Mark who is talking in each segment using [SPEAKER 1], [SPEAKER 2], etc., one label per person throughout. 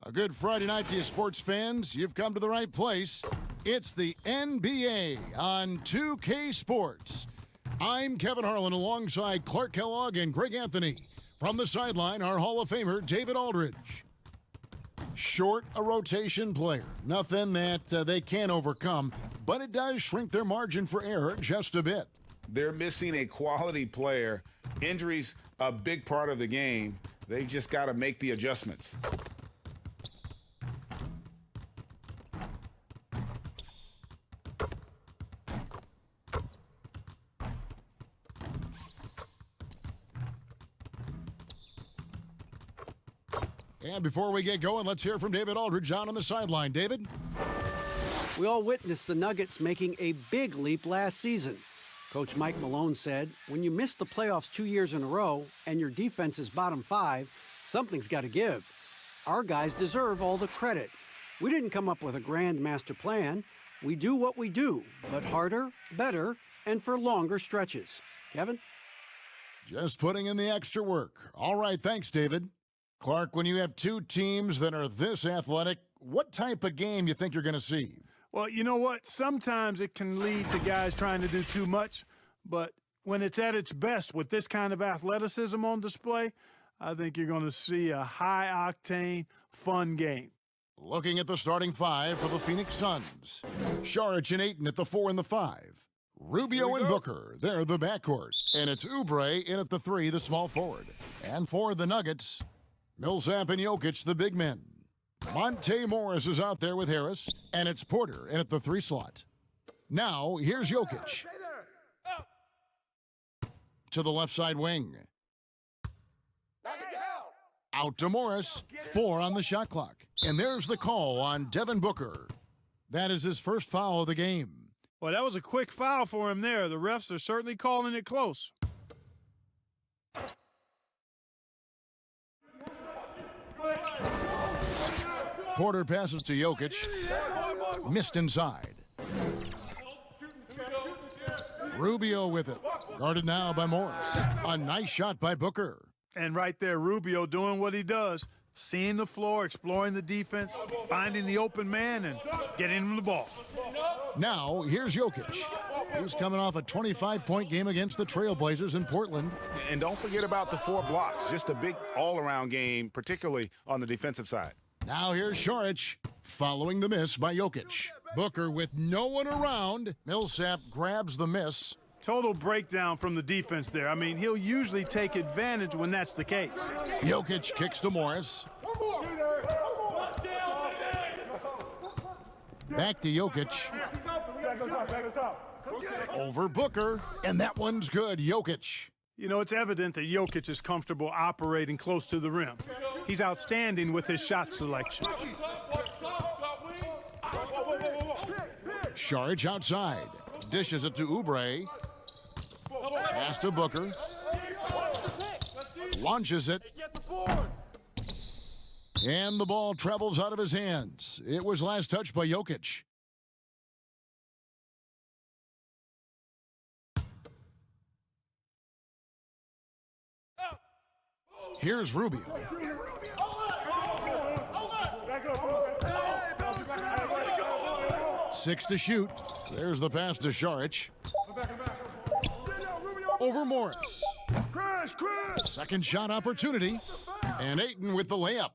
[SPEAKER 1] A good Friday night to you sports fans. You've come to the right place. It's the NBA on 2K Sports. I'm Kevin Harlan alongside Clark Kellogg and Greg Anthony. From the sideline, our Hall of Famer, David Aldridge. Short a rotation player. Nothing that they can't overcome, but it does shrink their margin for error just a bit.
[SPEAKER 2] They're missing a quality player. Injuries, a big part of the game. They've just got to make the adjustments.
[SPEAKER 1] And before we get going, let's hear from David Aldridge down on the sideline. David?
[SPEAKER 3] We all witnessed the Nuggets making a big leap last season. Coach Mike Malone said, when you miss the playoffs 2 years in a row and your defense is bottom 5, something's got to give. Our guys deserve all the credit. We didn't come up with a grand master plan. We do what we do, but harder, better, and for longer stretches. Kevin?
[SPEAKER 1] Just putting in the extra work. All right, thanks, David. Clark, when you have two teams that are this athletic, what type of game you think you're going to see?
[SPEAKER 4] Well, you know what? Sometimes it can lead to guys trying to do too much, but when it's at its best with this kind of athleticism on display, I think you're going to see a high-octane, fun game.
[SPEAKER 1] Looking at the starting five for the Phoenix Suns. Saric and Ayton at the 4 and the 5. Rubio and Booker, they're the backcourt. And it's Oubre in at the 3, the small forward. And for the Nuggets, Millsap and Jokic, the big men. Monte Morris is out there with Harris, and it's Porter in at the 3 slot. Now, here's Jokic. To the left side wing. Out to Morris, 4 on the shot clock. And there's the call on Devin Booker. That is his first foul of the game.
[SPEAKER 4] Well, that was a quick foul for him there. The refs are certainly calling it close.
[SPEAKER 1] Porter passes to Jokic. Missed inside. Rubio with it. Guarded now by Morris. A nice shot by Booker.
[SPEAKER 4] And right there, Rubio doing what he does. Seeing the floor, exploring the defense, finding the open man, and getting him the ball.
[SPEAKER 1] Now, here's Jokic. He's coming off a 25-point game against the Trailblazers in Portland.
[SPEAKER 2] And don't forget about the 4 blocks. Just a big all-around game, particularly on the defensive side.
[SPEAKER 1] Now here's Saric, following the miss by Jokic. Booker with no one around. Millsap grabs the miss.
[SPEAKER 4] Total breakdown from the defense there. I mean, he'll usually take advantage when that's the case.
[SPEAKER 1] Jokic kicks to Morris. Back to Jokic. Over Booker, and that one's good. Jokic.
[SPEAKER 4] You know, it's evident that Jokic is comfortable operating close to the rim. He's outstanding with his shot selection.
[SPEAKER 1] Saric outside. Dishes it to Oubre. Pass to Booker. Launches it. And the ball travels out of his hands. It was last touched by Jokic. Here's Rubio. 6 to shoot. There's the pass to Saric. Over Morris. Second shot opportunity. And Ayton with the layup.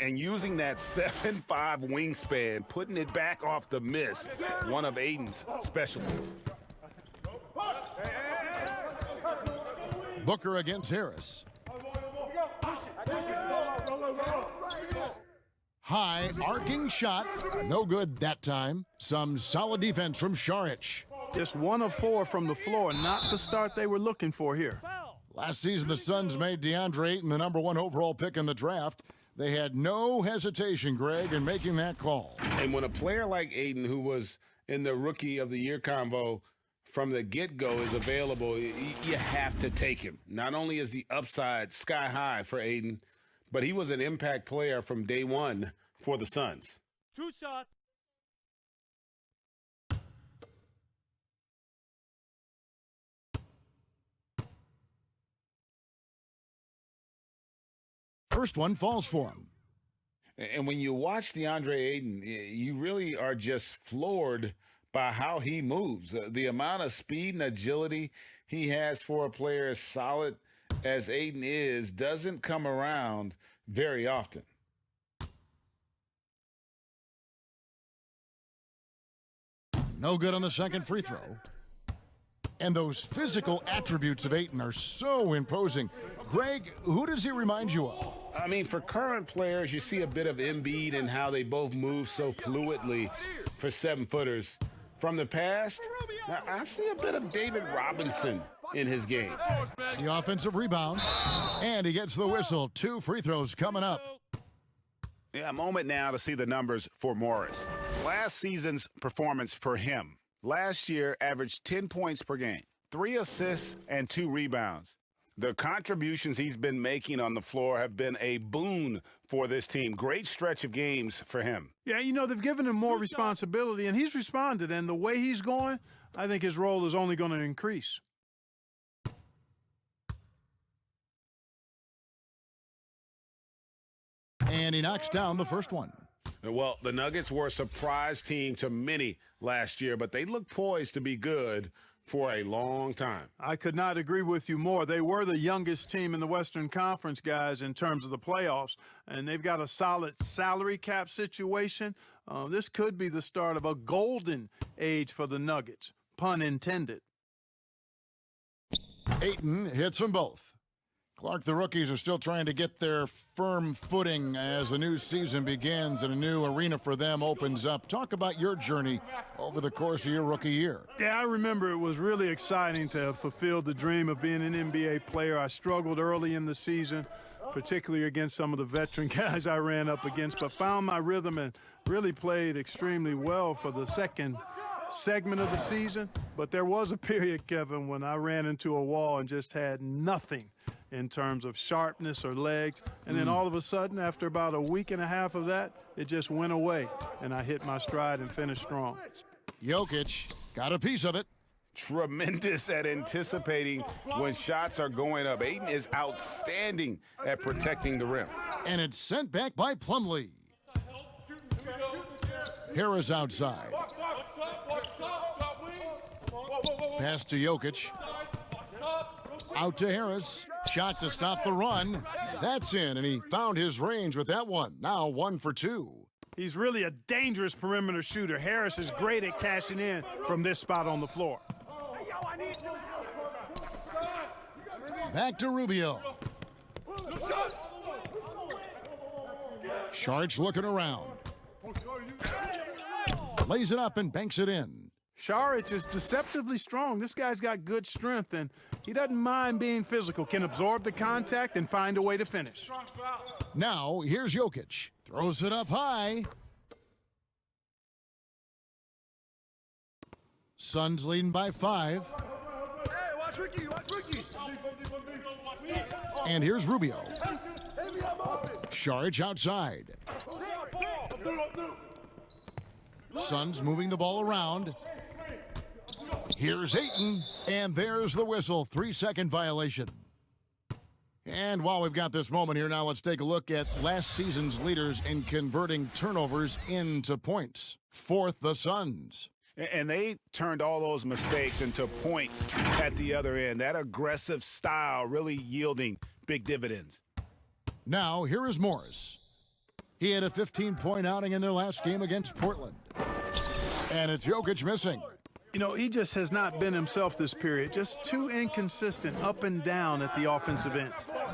[SPEAKER 2] And using that 7'5" wingspan, putting it back off the miss, one of Ayton's specialties.
[SPEAKER 1] Booker against Harris. High arcing shot. No good that time. Some solid defense from Saric.
[SPEAKER 4] Just 1 of 4 from the floor, not the start they were looking for here.
[SPEAKER 1] Last season, the Suns made DeAndre Ayton the #1 overall pick in the draft. They had no hesitation, Greg, in making that call.
[SPEAKER 2] And when a player like Ayton, who was in the Rookie of the Year convo from the get-go, is available, you have to take him. Not only is the upside sky high for Ayton, but he was an impact player from day one for the Suns.
[SPEAKER 5] 2 shots.
[SPEAKER 1] First one falls for him.
[SPEAKER 2] And when you watch DeAndre Ayton, you really are just floored by how he moves. The amount of speed and agility he has for a player as solid as Ayton is doesn't come around very often.
[SPEAKER 1] No good on the second free throw. And those physical attributes of Ayton are so imposing. Greg, who does he remind you of?
[SPEAKER 2] I mean, for current players, you see a bit of Embiid and how they both move so fluidly for 7-footers. From the past, I see a bit of David Robinson in his game.
[SPEAKER 1] The offensive rebound, and he gets the whistle. 2 free throws coming up.
[SPEAKER 5] Yeah, a moment now to see the numbers for Morris. Last season's performance for him. Last year averaged 10 points per game, 3 assists and 2 rebounds. The contributions he's been making on the floor have been a boon for this team. Great stretch of games for him.
[SPEAKER 4] Yeah, you know, they've given him more responsibility, and he's responded. And the way he's going, I think his role is only going to increase.
[SPEAKER 1] And he knocks down the first one.
[SPEAKER 2] Well, the Nuggets were a surprise team to many last year, but they look poised to be good for a long time.
[SPEAKER 4] I could not agree with you more. They were the youngest team in the Western Conference, guys, in terms of the playoffs, and they've got a solid salary cap situation. This could be the start of a golden age for the Nuggets, pun intended.
[SPEAKER 1] Ayton hits them both. Clark, the rookies are still trying to get their firm footing as the new season begins and a new arena for them opens up. Talk about your journey over the course of your rookie year.
[SPEAKER 4] Yeah, I remember it was really exciting to have fulfilled the dream of being an NBA player. I struggled early in the season, particularly against some of the veteran guys I ran up against, but found my rhythm and really played extremely well for the second segment of the season. But there was a period, Kevin, when I ran into a wall and just had nothing in terms of sharpness or legs. And then all of a sudden, after about a week and a half of that, it just went away, and I hit my stride and finished strong.
[SPEAKER 1] Jokic got a piece of it.
[SPEAKER 2] Tremendous at anticipating when shots are going up. Ayton is outstanding at protecting the rim.
[SPEAKER 1] And it's sent back by Plumlee. Harris outside. Pass to Jokic. Out to Harris. Shot to stop the run. That's in, and he found his range with that one. Now 1 for 2.
[SPEAKER 4] He's really a dangerous perimeter shooter. Harris is great at cashing in from this spot on the floor.
[SPEAKER 1] Back to Rubio. Sharch looking around. Lays it up and banks it in.
[SPEAKER 4] Saric is deceptively strong. This guy's got good strength, and he doesn't mind being physical, can absorb the contact and find a way to finish.
[SPEAKER 1] Now, here's Jokic. Throws it up high. Suns leading by 5.
[SPEAKER 6] Hey, watch Ricky, watch Ricky.
[SPEAKER 1] And here's Rubio. Saric outside. Suns moving the ball around. Here's Ayton, and there's the whistle. 3-second violation. And while we've got this moment here now, let's take a look at last season's leaders in converting turnovers into points. 4th, the Suns.
[SPEAKER 5] And they turned all those mistakes into points at the other end. That aggressive style really yielding big dividends.
[SPEAKER 1] Now, here is Morris. He had a 15-point outing in their last game against Portland. And it's Jokic missing.
[SPEAKER 4] You know, he just has not been himself this period. Just too inconsistent up and down at the offensive end.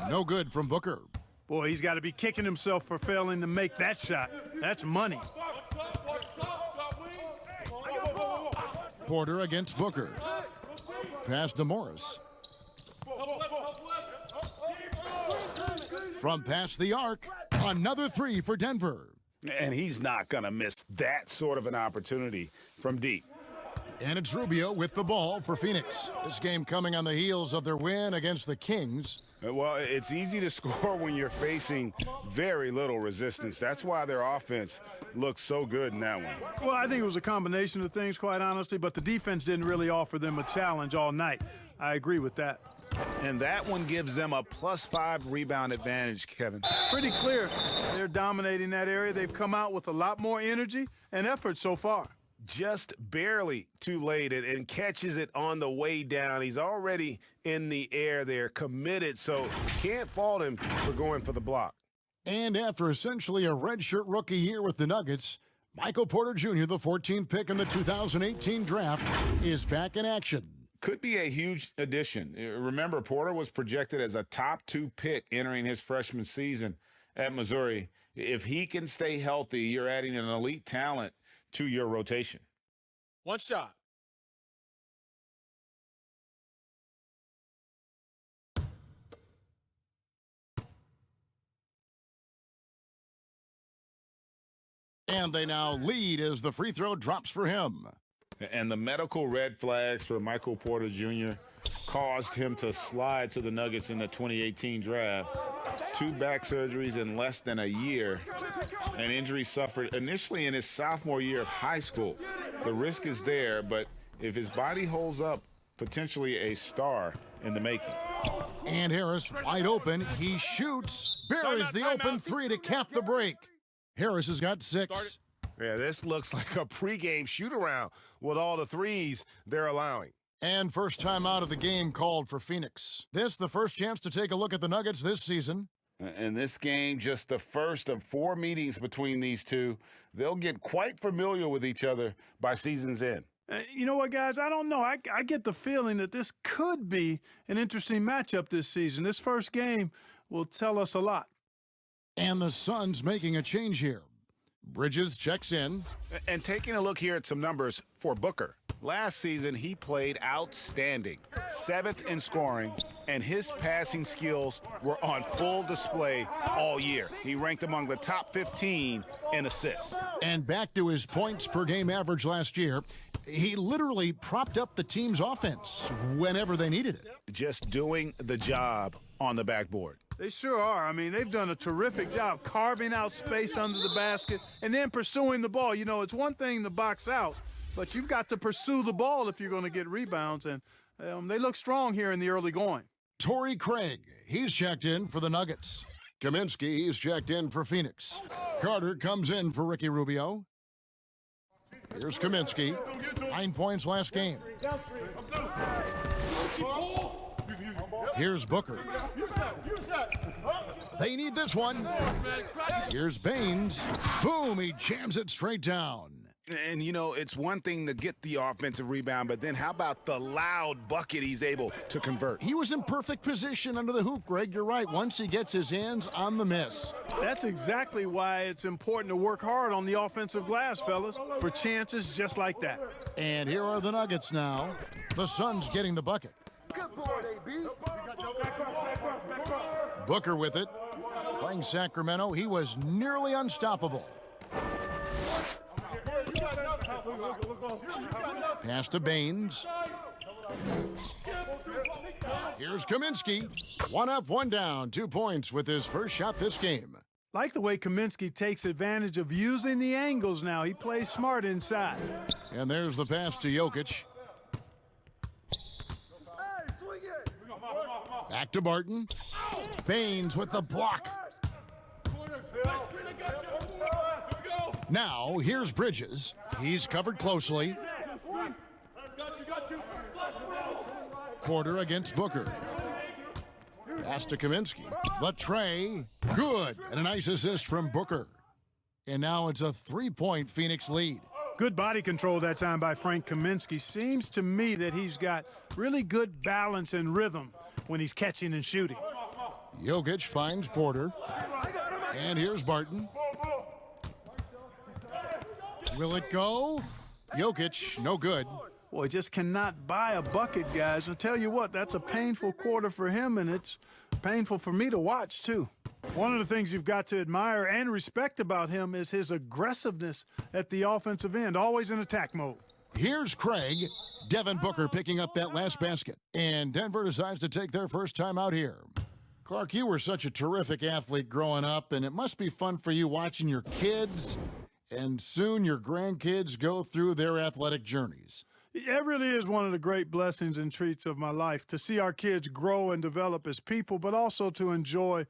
[SPEAKER 1] No good from Booker.
[SPEAKER 4] Boy, he's got to be kicking himself for failing to make that shot. That's money.
[SPEAKER 1] Porter against Booker. Pass to Morris. From past the arc, another 3 for Denver.
[SPEAKER 5] And he's not going to miss that sort of an opportunity from deep.
[SPEAKER 1] And it's Rubio with the ball for Phoenix. This game coming on the heels of their win against the Kings.
[SPEAKER 5] Well, it's easy to score when you're facing very little resistance. That's why their offense looks so good in that one.
[SPEAKER 4] Well, I think it was a combination of things, quite honestly, but the defense didn't really offer them a challenge all night. I agree with that.
[SPEAKER 5] And that one gives them a +5 rebound advantage, Kevin.
[SPEAKER 4] Pretty clear they're dominating that area. They've come out with a lot more energy and effort so far.
[SPEAKER 5] Just barely too late and catches it on the way down. He's already in the air there, committed, so can't fault him for going for the block.
[SPEAKER 1] And after essentially a redshirt rookie year with the Nuggets, Michael Porter Jr., the 14th pick in the 2018 draft, is back in action.
[SPEAKER 2] Could be a huge addition. Remember, Porter was projected as a top 2 pick entering his freshman season at Missouri. If he can stay healthy, you're adding an elite talent to your rotation.
[SPEAKER 6] One shot.
[SPEAKER 1] And they now lead as the free throw drops for him.
[SPEAKER 2] And the medical red flags for Michael Porter Jr. caused him to slide to the Nuggets in the 2018 draft. 2 back surgeries in less than a year. An injury suffered initially in his sophomore year of high school. The risk is there, but if his body holds up, potentially a star in the making.
[SPEAKER 1] And Harris wide open. He shoots. Buries the open 3 to cap the break. Harris has got 6.
[SPEAKER 6] Yeah, this looks like a pregame shoot-around with all the threes they're allowing.
[SPEAKER 1] And first time out of the game called for Phoenix. This the first chance to take a look at the Nuggets this season.
[SPEAKER 2] And this game, just the first of 4 meetings between these two. They'll get quite familiar with each other by season's end.
[SPEAKER 4] You know what, guys? I don't know. I get the feeling that this could be an interesting matchup this season. This first game will tell us a lot.
[SPEAKER 1] And the Suns making a change here. Bridges checks in.
[SPEAKER 5] And taking a look here at some numbers for Booker. Last season, he played outstanding. 7th in scoring, and his passing skills were on full display all year. He ranked among the top 15 in assists.
[SPEAKER 1] And back to his points per game average last year, he literally propped up the team's offense whenever they needed it.
[SPEAKER 5] Just doing the job on the backboard.
[SPEAKER 4] They sure are. I mean, they've done a terrific job carving out space under the basket and then pursuing the ball. You know, it's one thing to box out, but you've got to pursue the ball if you're going to get rebounds, and they look strong here in the early going.
[SPEAKER 1] Torrey Craig, he's checked in for the Nuggets. Kaminsky, he's checked in for Phoenix. Carter comes in for Ricky Rubio. Here's Kaminsky. 9 points last game. Here's Booker. They need this one. Here's Baines. Boom, he jams it straight down.
[SPEAKER 5] And, you know, it's one thing to get the offensive rebound, but then how about the loud bucket he's able to convert?
[SPEAKER 1] He was in perfect position under the hoop, Greg. You're right. Once he gets his hands on the miss.
[SPEAKER 4] That's exactly why it's important to work hard on the offensive glass, fellas, for chances just like that.
[SPEAKER 1] And here are the Nuggets now. The Suns getting the bucket. Booker with it. Playing Sacramento, he was nearly unstoppable. Pass to Baines. Here's Kaminsky. 1 up, 1 down. 2 points with his first shot this game.
[SPEAKER 4] Like the way Kaminsky takes advantage of using the angles now. He plays smart inside.
[SPEAKER 1] And there's the pass to Jokic. Back to Barton. Baines with the block. Now, here's Bridges. He's covered closely. Porter against Booker. Pass to Kaminsky. The tray. Good. And a nice assist from Booker. And now it's a 3-point Phoenix lead.
[SPEAKER 4] Good body control that time by Frank Kaminsky. Seems to me that he's got really good balance and rhythm when he's catching and shooting.
[SPEAKER 1] Jokic finds Porter. And here's Barton. Will it go? Jokic, no good.
[SPEAKER 4] Boy, just cannot buy a bucket, guys. I'll tell you what, that's a painful quarter for him, and it's painful for me to watch, too. One of the things you've got to admire and respect about him is his aggressiveness at the offensive end, always in attack mode.
[SPEAKER 1] Here's Craig. Devin Booker picking up that last basket. And Denver decides to take their first time out here. Clark, you were such a terrific athlete growing up, and it must be fun for you watching your kids and soon your grandkids go through their athletic journeys.
[SPEAKER 4] It really is one of the great blessings and treats of my life to see our kids grow and develop as people, but also to enjoy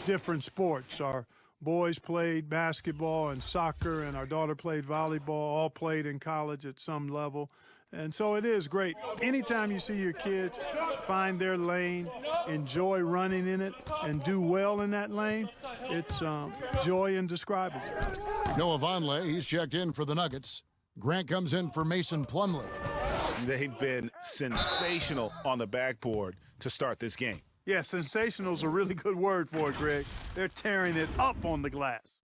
[SPEAKER 4] different sports. Our boys played basketball and soccer, and our daughter played volleyball, all played in college at some level. And so it is great. Anytime you see your kids find their lane, enjoy running in it, and do well in that lane, it's joy indescribable.
[SPEAKER 1] Noah Vonleh, he's checked in for the Nuggets. Grant comes in for Mason Plumlee.
[SPEAKER 5] They've been sensational on the backboard to start this game.
[SPEAKER 4] Yeah, sensational is a really good word for it, Greg. They're tearing it up on the glass.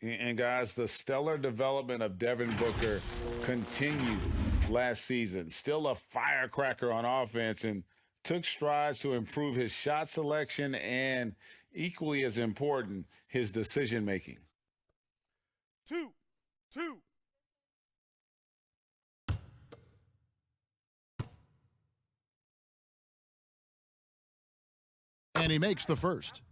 [SPEAKER 2] And guys, the stellar development of Devin Booker continued last season. Still a firecracker on offense and took strides to improve his shot selection and, equally as important, his decision-making.
[SPEAKER 4] 2-2.
[SPEAKER 1] And he makes the first.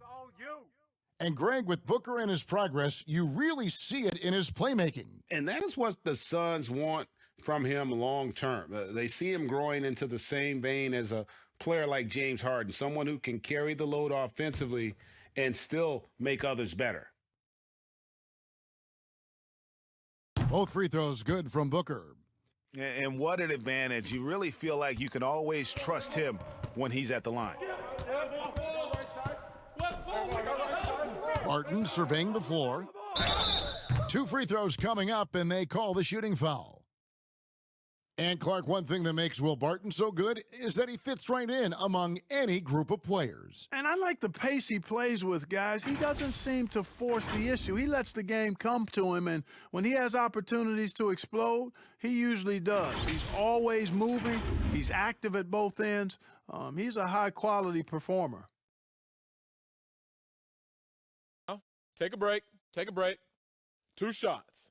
[SPEAKER 1] And Greg, with Booker and his progress, you really see it in his playmaking.
[SPEAKER 2] And that is what the Suns want from him long term. They see him growing into the same vein as a player like James Harden, someone who can carry the load offensively and still make others better.
[SPEAKER 1] Both free throws good from Booker.
[SPEAKER 5] And what an advantage. You really feel like you can always trust him when he's at the line.
[SPEAKER 1] Barton surveying the floor. 2 free throws coming up, and they call the shooting foul. And Clark, one thing that makes Will Barton so good is that he fits right in among any group of players.
[SPEAKER 4] And I like the pace he plays with, guys. He doesn't seem to force the issue. He lets the game come to him, and when he has opportunities to explode, he usually does. He's always moving. He's active at both ends. He's a high-quality performer.
[SPEAKER 7] Take a break. Take a break. 2 shots.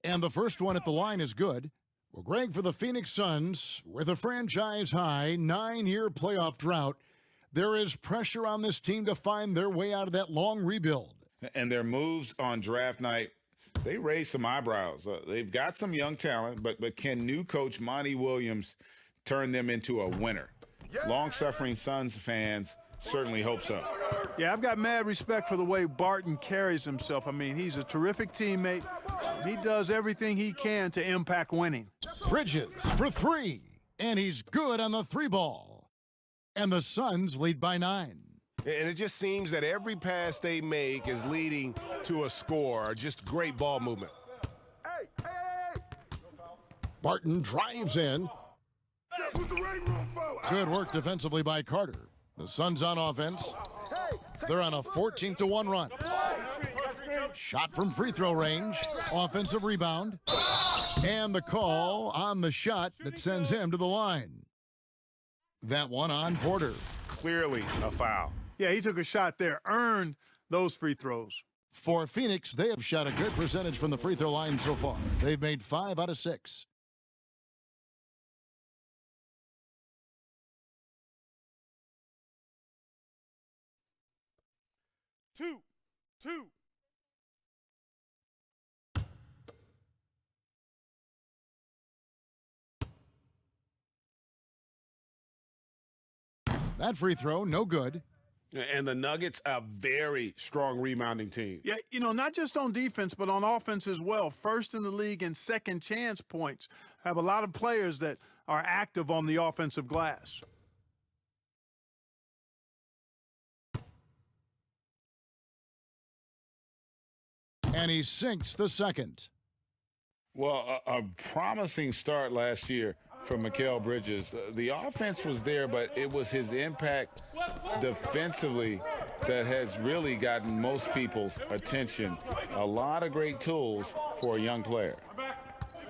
[SPEAKER 1] And the first one at the line is good. Well, Greg, for the Phoenix Suns, with a franchise-high 9-year playoff drought, there is pressure on this team to find their way out of that long rebuild.
[SPEAKER 2] And their moves on draft night, they raised some eyebrows. They've got some young talent, but can new coach Monty Williams turn them into a winner? Long-suffering Suns fans certainly hope so.
[SPEAKER 4] Yeah, I've got mad respect for the way Barton carries himself. I mean, he's a terrific teammate. He does everything he can to impact winning.
[SPEAKER 1] Bridges for 3, and he's good on the 3-ball. And the Suns lead by 9.
[SPEAKER 6] And it just seems that every pass they make is leading to a score. Just great ball movement.
[SPEAKER 1] Barton drives in. Good work defensively by Carter. The Suns on offense. They're on a 14-1 run. Shot from free throw range. Offensive rebound. And the call on the shot that sends him to the line. That one on Porter.
[SPEAKER 5] Clearly a foul.
[SPEAKER 4] Yeah, he took a shot there, earned those free throws.
[SPEAKER 1] For Phoenix, they have shot a good percentage from the free throw line so far. They've made 5 out of 6.
[SPEAKER 4] Two.
[SPEAKER 1] That free throw, no good.
[SPEAKER 2] And the Nuggets, a very strong rebounding team.
[SPEAKER 4] Yeah, you know, not just on defense, but on offense as well. First in the league in second chance points. Have a lot of players that are active on the offensive glass.
[SPEAKER 1] And he sinks the second.
[SPEAKER 2] Well, a promising start last year from Mikal Bridges. The offense was there, but it was his impact defensively that has really gotten most people's attention. A lot of great tools for a young player.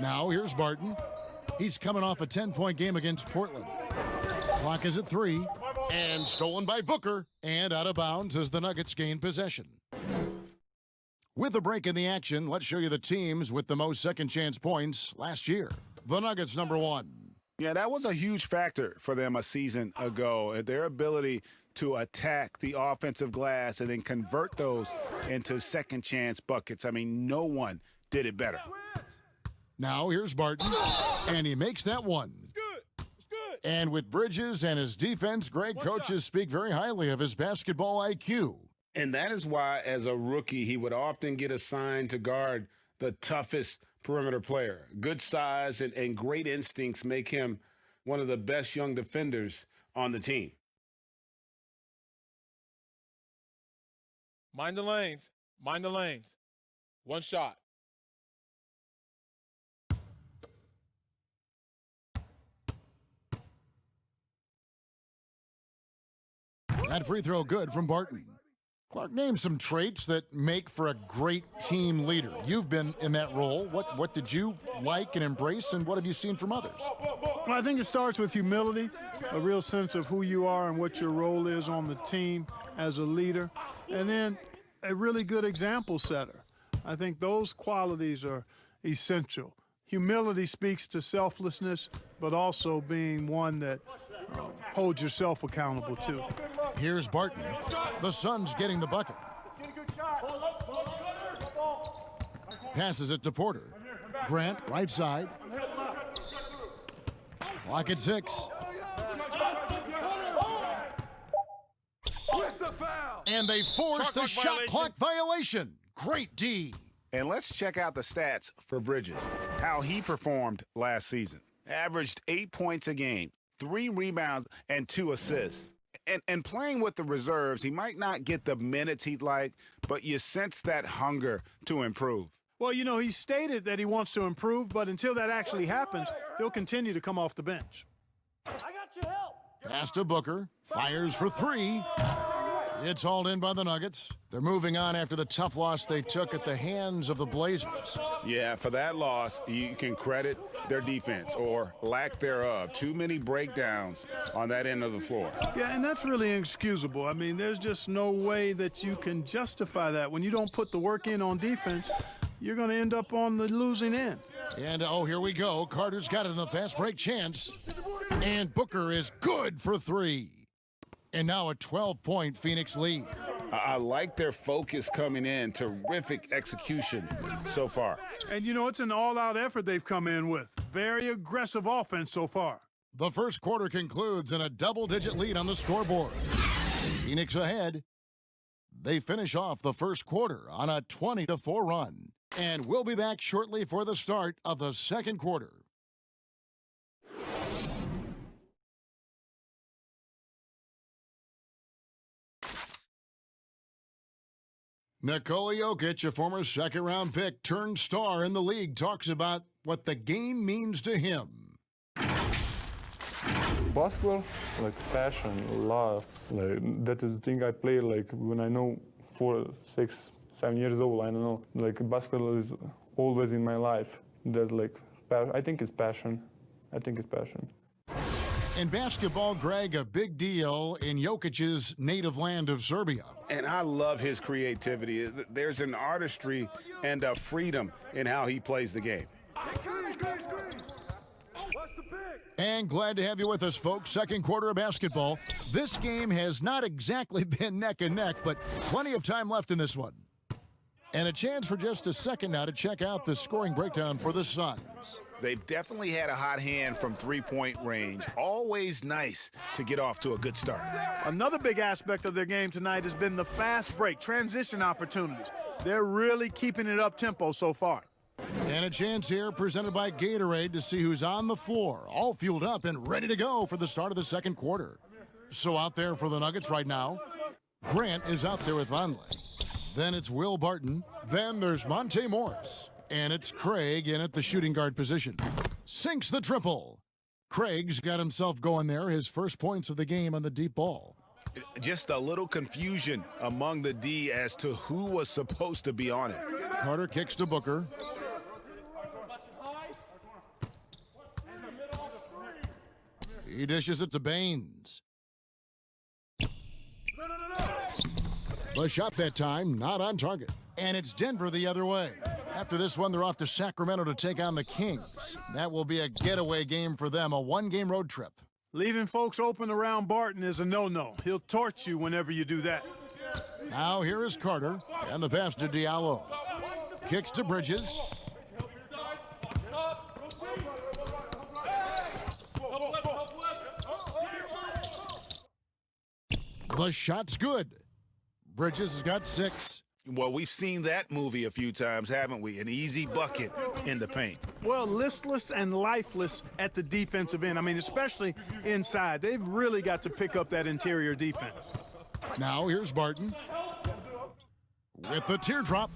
[SPEAKER 1] Now here's Barton. He's coming off a 10-point game against Portland. Clock is at 3, and stolen by Booker, and out of bounds as the Nuggets gain possession. With a break in the action, let's show you the teams with the most second-chance points last year. The Nuggets, number 1.
[SPEAKER 5] Yeah, that was a huge factor for them a season ago. Their ability to attack the offensive glass and then convert those into second chance buckets. I mean, no one did it better.
[SPEAKER 1] Now here's Barton, and he makes that one.
[SPEAKER 7] It's good.
[SPEAKER 1] And with Bridges and his defense, Greg, coaches speak very highly of his basketball IQ.
[SPEAKER 2] And that is why, as a rookie, he would often get assigned to guard the toughest perimeter player. Good size and great instincts make him one of the best young defenders on the team.
[SPEAKER 7] Mind the lanes. Mind the lanes. One shot.
[SPEAKER 1] That free throw good from Barton. Clark, name some traits that make for a great team leader. You've been in that role. What did you like and embrace, and what have you seen from others?
[SPEAKER 4] Well, I think it starts with humility, a real sense of who you are and what your role is on the team as a leader, and then a really good example setter. I think those qualities are essential. Humility speaks to selflessness, but also being one that holds yourself accountable too.
[SPEAKER 1] Here's Barton. The Suns getting the bucket. Passes it to Porter. Grant, right side. Clock at 6. And they force the shot clock violation. Great D.
[SPEAKER 5] And let's check out the stats for Bridges, how he performed last season. Averaged 8 points a game, 3 rebounds, and 2 assists. And playing with the reserves, he might not get the minutes he'd like, but you sense that hunger to improve.
[SPEAKER 4] Well, you know, he stated that he wants to improve, but until that actually happens, he'll continue to come off the bench.
[SPEAKER 8] I got your help.
[SPEAKER 1] Pass to Booker. Fires for 3. It's hauled in by the Nuggets. They're moving on after the tough loss they took at the hands of the Blazers.
[SPEAKER 2] Yeah, for that loss, you can credit their defense or lack thereof. Too many breakdowns on that end of the floor.
[SPEAKER 4] Yeah, and that's really inexcusable. I mean, there's just no way that you can justify that. When you don't put the work in on defense, you're going to end up on the losing end.
[SPEAKER 1] And, oh, here we go. Carter's got it in the fast break chance. And Booker is good for 3. And now a 12-point Phoenix lead.
[SPEAKER 2] I like their focus coming in. Terrific execution so far.
[SPEAKER 4] And, you know, it's an all-out effort they've come in with. Very aggressive offense so far.
[SPEAKER 1] The first quarter concludes in a double-digit lead on the scoreboard. Phoenix ahead. They finish off the first quarter on a 20-4 run. And we'll be back shortly for the start of the second quarter. Nikola Jokic, a former second-round pick turned star in the league, talks about what the game means to him.
[SPEAKER 9] Basketball, like passion, love, like that is the thing I play like when I know 4, 6, 7 years old. I don't know. Like basketball is always in my life. That like I think it's passion. I think it's passion.
[SPEAKER 1] In basketball, Greg, a big deal in Jokic's native land of Serbia.
[SPEAKER 2] And I love his creativity. There's an artistry and a freedom in how he plays the game.
[SPEAKER 1] And glad to have you with us, folks. Second quarter of basketball. This game has not exactly been neck and neck, but plenty of time left in this one. And a chance for just a second now to check out the scoring breakdown for the Suns.
[SPEAKER 5] They've definitely had a hot hand from three-point range. Always nice to get off to a good start.
[SPEAKER 4] Another big aspect of their game tonight has been the fast break, transition opportunities. They're really keeping it up-tempo so far.
[SPEAKER 1] And a chance here presented by Gatorade to see who's on the floor, all fueled up and ready to go for the start of the second quarter. So out there for the Nuggets right now, Grant is out there with Vonleh. Then it's Will Barton. Then there's Monte Morris. And it's Craig in at the shooting guard position. Sinks the triple. Craig's got himself going there, his first points of the game on the deep ball.
[SPEAKER 5] Just a little confusion among the D as to who was supposed to be on it.
[SPEAKER 1] Carter kicks to Booker. He dishes it to Baines. The shot that time, not on target. And it's Denver the other way. After this one, they're off to Sacramento to take on the Kings. That will be a getaway game for them, a one-game road trip.
[SPEAKER 4] Leaving folks open around Barton is a no-no. He'll torch you whenever you do that.
[SPEAKER 1] Now here is Carter, and the pass to Diallo. Kicks to Bridges. The shot's good. Bridges has got 6.
[SPEAKER 5] Well, we've seen that movie a few times, haven't we? An easy bucket in the paint.
[SPEAKER 4] Well, listless and lifeless at the defensive end. I mean, especially inside. They've really got to pick up that interior defense.
[SPEAKER 1] Now here's Barton. With the teardrop.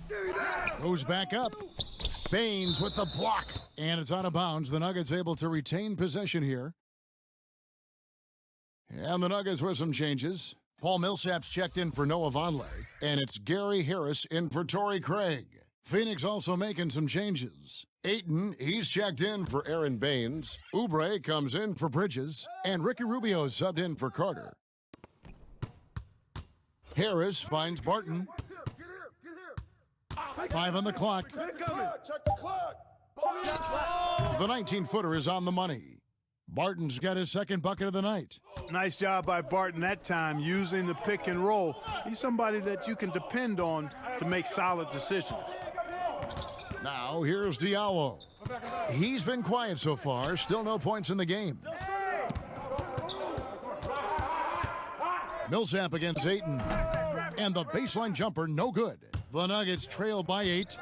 [SPEAKER 1] Goes back up. Baines with the block. And it's out of bounds. The Nuggets able to retain possession here. And the Nuggets with some changes. Paul Millsap's checked in for Noah Vonleh, and it's Gary Harris in for Torrey Craig. Phoenix also making some changes. Ayton, he's checked in for Aaron Baines. Oubre comes in for Bridges, and Ricky Rubio subbed in for Carter. Harris finds Barton. 5 on the clock.
[SPEAKER 8] Check the clock.
[SPEAKER 1] The 19-footer is on the money. Barton's got his second bucket of the night.
[SPEAKER 4] Nice job by Barton that time using the pick and roll. He's somebody that you can depend on to make solid decisions.
[SPEAKER 1] Now here's Diallo. He's been quiet so far, still no points in the game. Millsap against Ayton. And the baseline jumper, no good. The Nuggets trail by 8.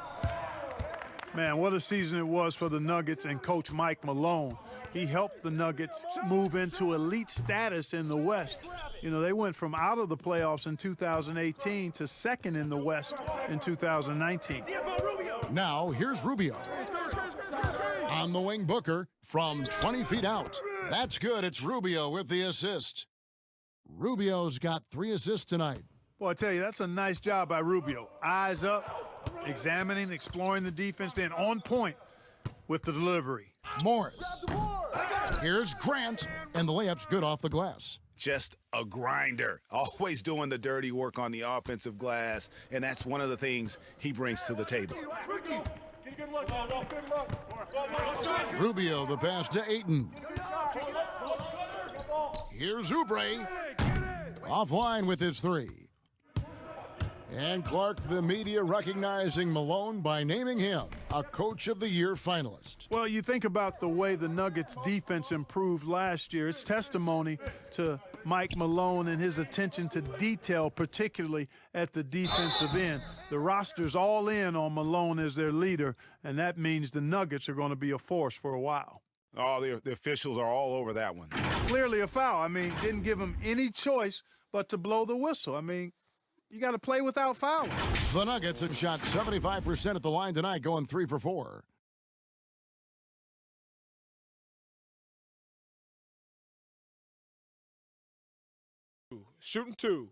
[SPEAKER 4] Man, what a season it was for the Nuggets and Coach Mike Malone. He helped the Nuggets move into elite status in the West. You know, they went from out of the playoffs in 2018 to second in the West in 2019.
[SPEAKER 1] Now, here's Rubio. On the wing, Booker from 20 feet out. That's good. It's Rubio with the assist. Rubio's got 3 assists tonight.
[SPEAKER 4] Well, I tell you, that's a nice job by Rubio. Eyes up, examining, exploring the defense, then on point with the delivery.
[SPEAKER 1] Morris. Here's Grant, and the layup's good off the glass.
[SPEAKER 5] Just a grinder, always doing the dirty work on the offensive glass, and that's one of the things he brings to the table.
[SPEAKER 1] Rubio, the pass to Ayton. Here's Oubre. Offline with his 3. And Clark, the media recognizing Malone by naming him a Coach of the Year finalist.
[SPEAKER 4] Well, you think about the way the Nuggets defense improved last year. It's testimony to Mike Malone and his attention to detail, particularly at the defensive end. The roster's all in on Malone as their leader, and that means the Nuggets are going to be a force for a while.
[SPEAKER 5] Oh, the officials are all over that one.
[SPEAKER 4] Clearly a foul. I mean, didn't give him any choice but to blow the whistle. I mean, you got to play without fouling.
[SPEAKER 1] The Nuggets have shot 75% at the line tonight, going 3 for 4.
[SPEAKER 7] Shooting 2.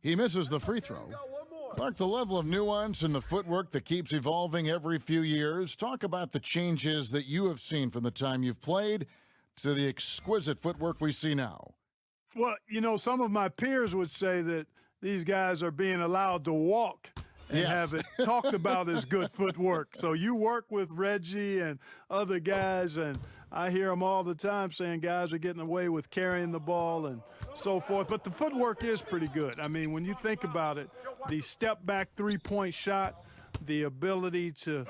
[SPEAKER 1] He misses the free throw. Clark, the level of nuance and the footwork that keeps evolving every few years. Talk about the changes that you have seen from the time you've played to the exquisite footwork we see now.
[SPEAKER 4] Well, you know, some of my peers would say that these guys are being allowed to walk and have it talked about as good footwork. So you work with Reggie and other guys, and I hear them all the time saying guys are getting away with carrying the ball and so forth. But the footwork is pretty good. I mean, when you think about it, the step-back three-point shot, the ability to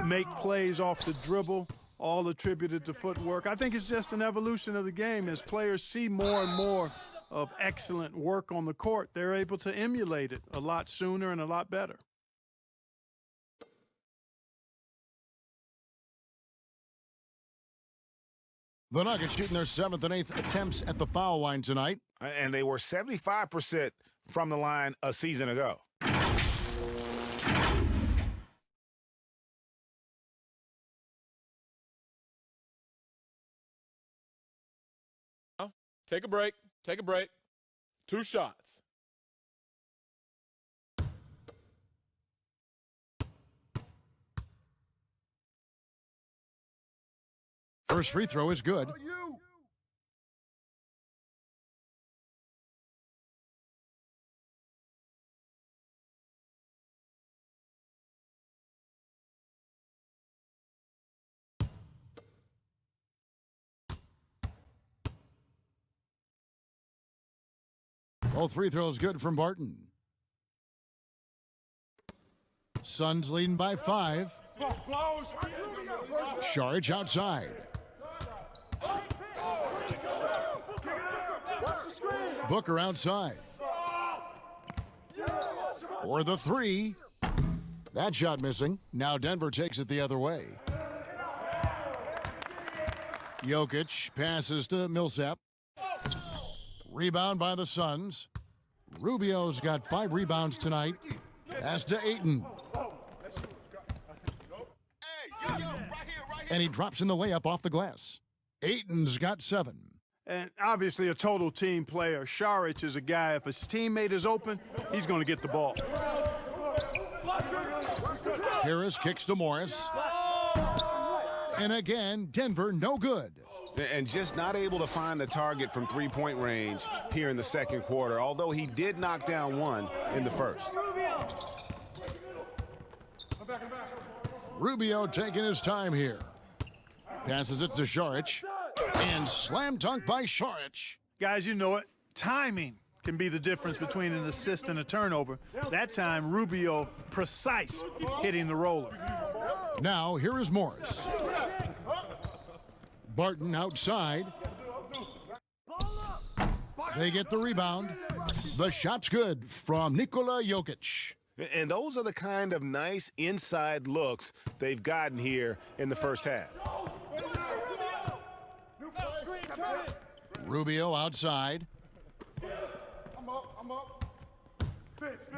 [SPEAKER 4] make plays off the dribble, all attributed to footwork. I think it's just an evolution of the game. As players see more and more of excellent work on the court, they're able to emulate it a lot sooner and a lot better.
[SPEAKER 1] The Nuggets shooting their 7th and 8th attempts at the foul line tonight.
[SPEAKER 5] And they were 75% from the line a season ago.
[SPEAKER 7] Take a break. Take a break. 2 shots.
[SPEAKER 1] First free throw is good. Both free throws good from Barton. Suns leading by 5. Saric outside. Booker outside. For the 3. That shot missing. Now Denver takes it the other way. Jokic passes to Millsap. Rebound by the Suns. Rubio's got 5 rebounds tonight. Pass to Ayton. And he drops in the layup off the glass. Ayton's got 7.
[SPEAKER 4] And obviously a total team player. Saric is a guy, if his teammate is open, he's going to get the ball.
[SPEAKER 1] Harris kicks to Morris. And again, Denver no good.
[SPEAKER 5] And just not able to find the target from three-point range here in the second quarter, although he did knock down one in the first.
[SPEAKER 1] Rubio taking his time here. Passes it to Saric. And slam dunk by Saric.
[SPEAKER 4] Guys, you know it. Timing can be the difference between an assist and a turnover. That time, Rubio precise, hitting the roller.
[SPEAKER 1] Now, here is Morris. Barton outside. They get the rebound. The shot's good from Nikola Jokic.
[SPEAKER 5] And those are the kind of nice inside looks they've gotten here in the first half.
[SPEAKER 1] Rubio outside.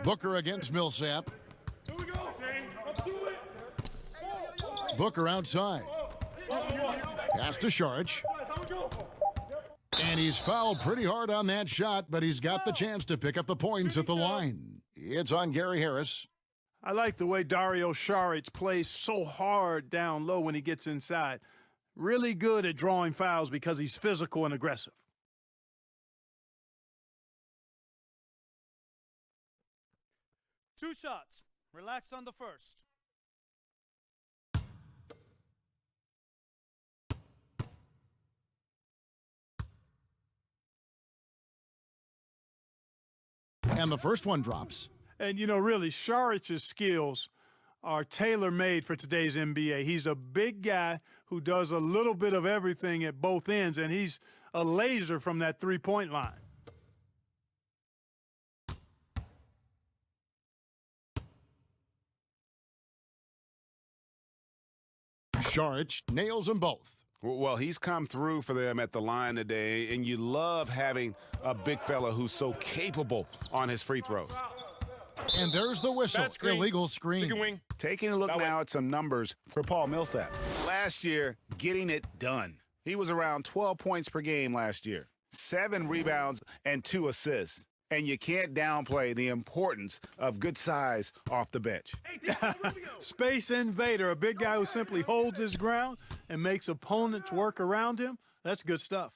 [SPEAKER 1] Booker against Millsap. Booker outside. Pass to Saric. And he's fouled pretty hard on that shot, but he's got the chance to pick up the points at the line. It's on Gary Harris.
[SPEAKER 4] I like the way Dario Saric plays so hard down low when he gets inside. Really good at drawing fouls because he's physical and aggressive.
[SPEAKER 8] Two shots. Relax on the first.
[SPEAKER 1] And the first one drops.
[SPEAKER 4] And, you know, really, Saric's skills are tailor-made for today's NBA. He's a big guy who does a little bit of everything at both ends, and he's a laser from that three-point line.
[SPEAKER 1] Saric nails them both.
[SPEAKER 5] Well, he's come through for them at the line today, and you love having a big fella who's so capable on his free throws.
[SPEAKER 1] And there's the whistle. Illegal screen.
[SPEAKER 5] Taking a look now at some numbers for Paul Millsap. Last year, getting it done. He was around 12 points per game last year, 7 rebounds and 2 assists. And you can't downplay the importance of good size off the bench.
[SPEAKER 4] Space invader, a big guy who simply holds his ground and makes opponents work around him. That's good stuff.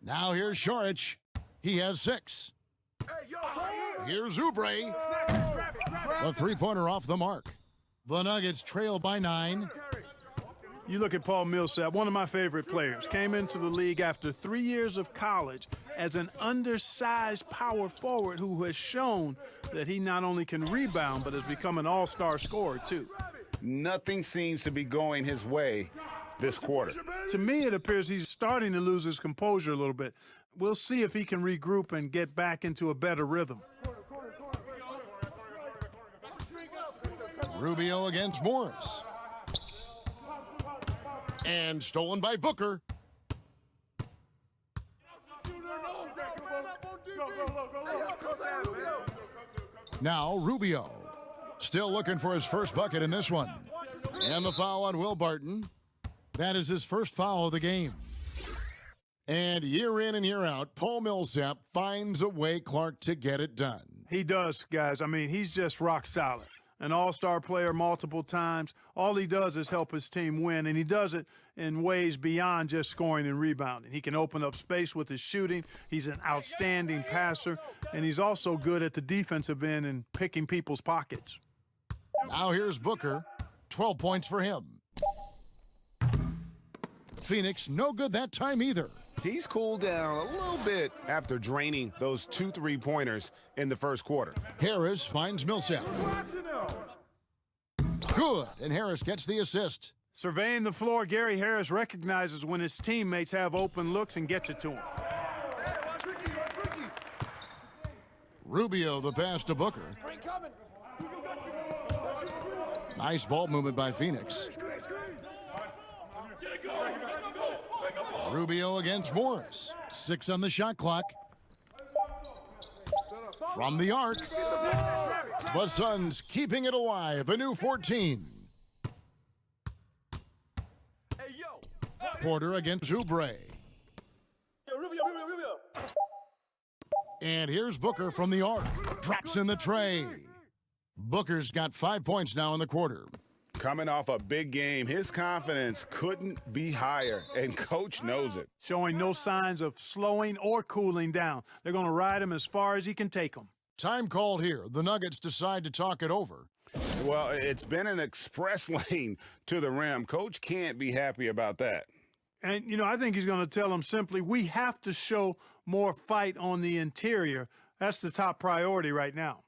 [SPEAKER 1] Now here's Saric. He has 6. Here's Oubre. The three-pointer off the mark. The Nuggets trail by 9.
[SPEAKER 4] You look at Paul Millsap, one of my favorite players. Came into the league after 3 years of college as an undersized power forward who has shown that he not only can rebound, but has become an all-star scorer, too.
[SPEAKER 5] Nothing seems to be going his way this quarter.
[SPEAKER 4] To me, it appears he's starting to lose his composure a little bit. We'll see if he can regroup and get back into a better rhythm.
[SPEAKER 1] Rubio against Morris. And stolen by Booker. Now Rubio. Still looking for his first bucket in this one. And the foul on Will Barton. That is his first foul of the game. And year in and year out, Paul Millsap finds a way, Clark, to get it done.
[SPEAKER 4] He does, guys. I mean, he's just rock solid. An all-star player multiple times. All he does is help his team win, and he does it in ways beyond just scoring and rebounding. He can open up space with his shooting. He's an outstanding passer, and he's also good at the defensive end and picking people's pockets.
[SPEAKER 1] Now here's Booker. 12 points for him. Phoenix, no good that time either.
[SPEAKER 5] He's cooled down a little bit after draining those 2 3-pointers in the first quarter.
[SPEAKER 1] Harris finds Millsap. Good, and Harris gets the assist.
[SPEAKER 4] Surveying the floor, Gary Harris recognizes when his teammates have open looks and gets it to him.
[SPEAKER 1] Rubio the pass to Booker. Nice ball movement by Phoenix. Rubio against Morris. 6 on the shot clock. From the arc. The Suns keeping it alive. A new 14. Porter against Oubre. And here's Booker from the arc. Drops in the tray. Booker's got 5 points now in the quarter.
[SPEAKER 5] Coming off a big game, his confidence couldn't be higher, and Coach knows it.
[SPEAKER 4] Showing no signs of slowing or cooling down. They're going to ride him as far as he can take him.
[SPEAKER 1] Time called here. The Nuggets decide to talk it over.
[SPEAKER 5] Well, it's been an express lane to the rim. Coach can't be happy about that.
[SPEAKER 4] And, you know, I think he's going to tell them simply, we have to show more fight on the interior. That's the top priority right now.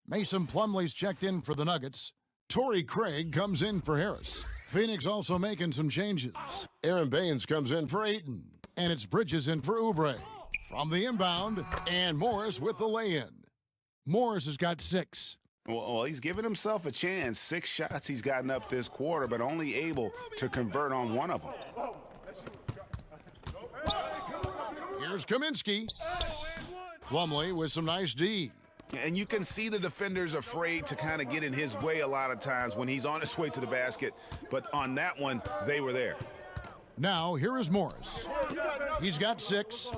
[SPEAKER 1] Mason Plumlee's checked in for the Nuggets. Torrey Craig comes in for Harris. Phoenix also making some changes. Aaron Baines comes in for Ayton. And it's Bridges in for Oubre. From the inbound, and Morris with the lay-in. Morris has got 6.
[SPEAKER 5] Well, he's given himself a chance. 6 shots he's gotten up this quarter, but only able to convert on 1 of them.
[SPEAKER 1] Here's Kaminsky. Plumlee with some nice D.
[SPEAKER 5] And you can see the defenders afraid to kind of get in his way a lot of times when he's on his way to the basket. But on that one, they were there.
[SPEAKER 1] Now, here is Morris. He's got 6.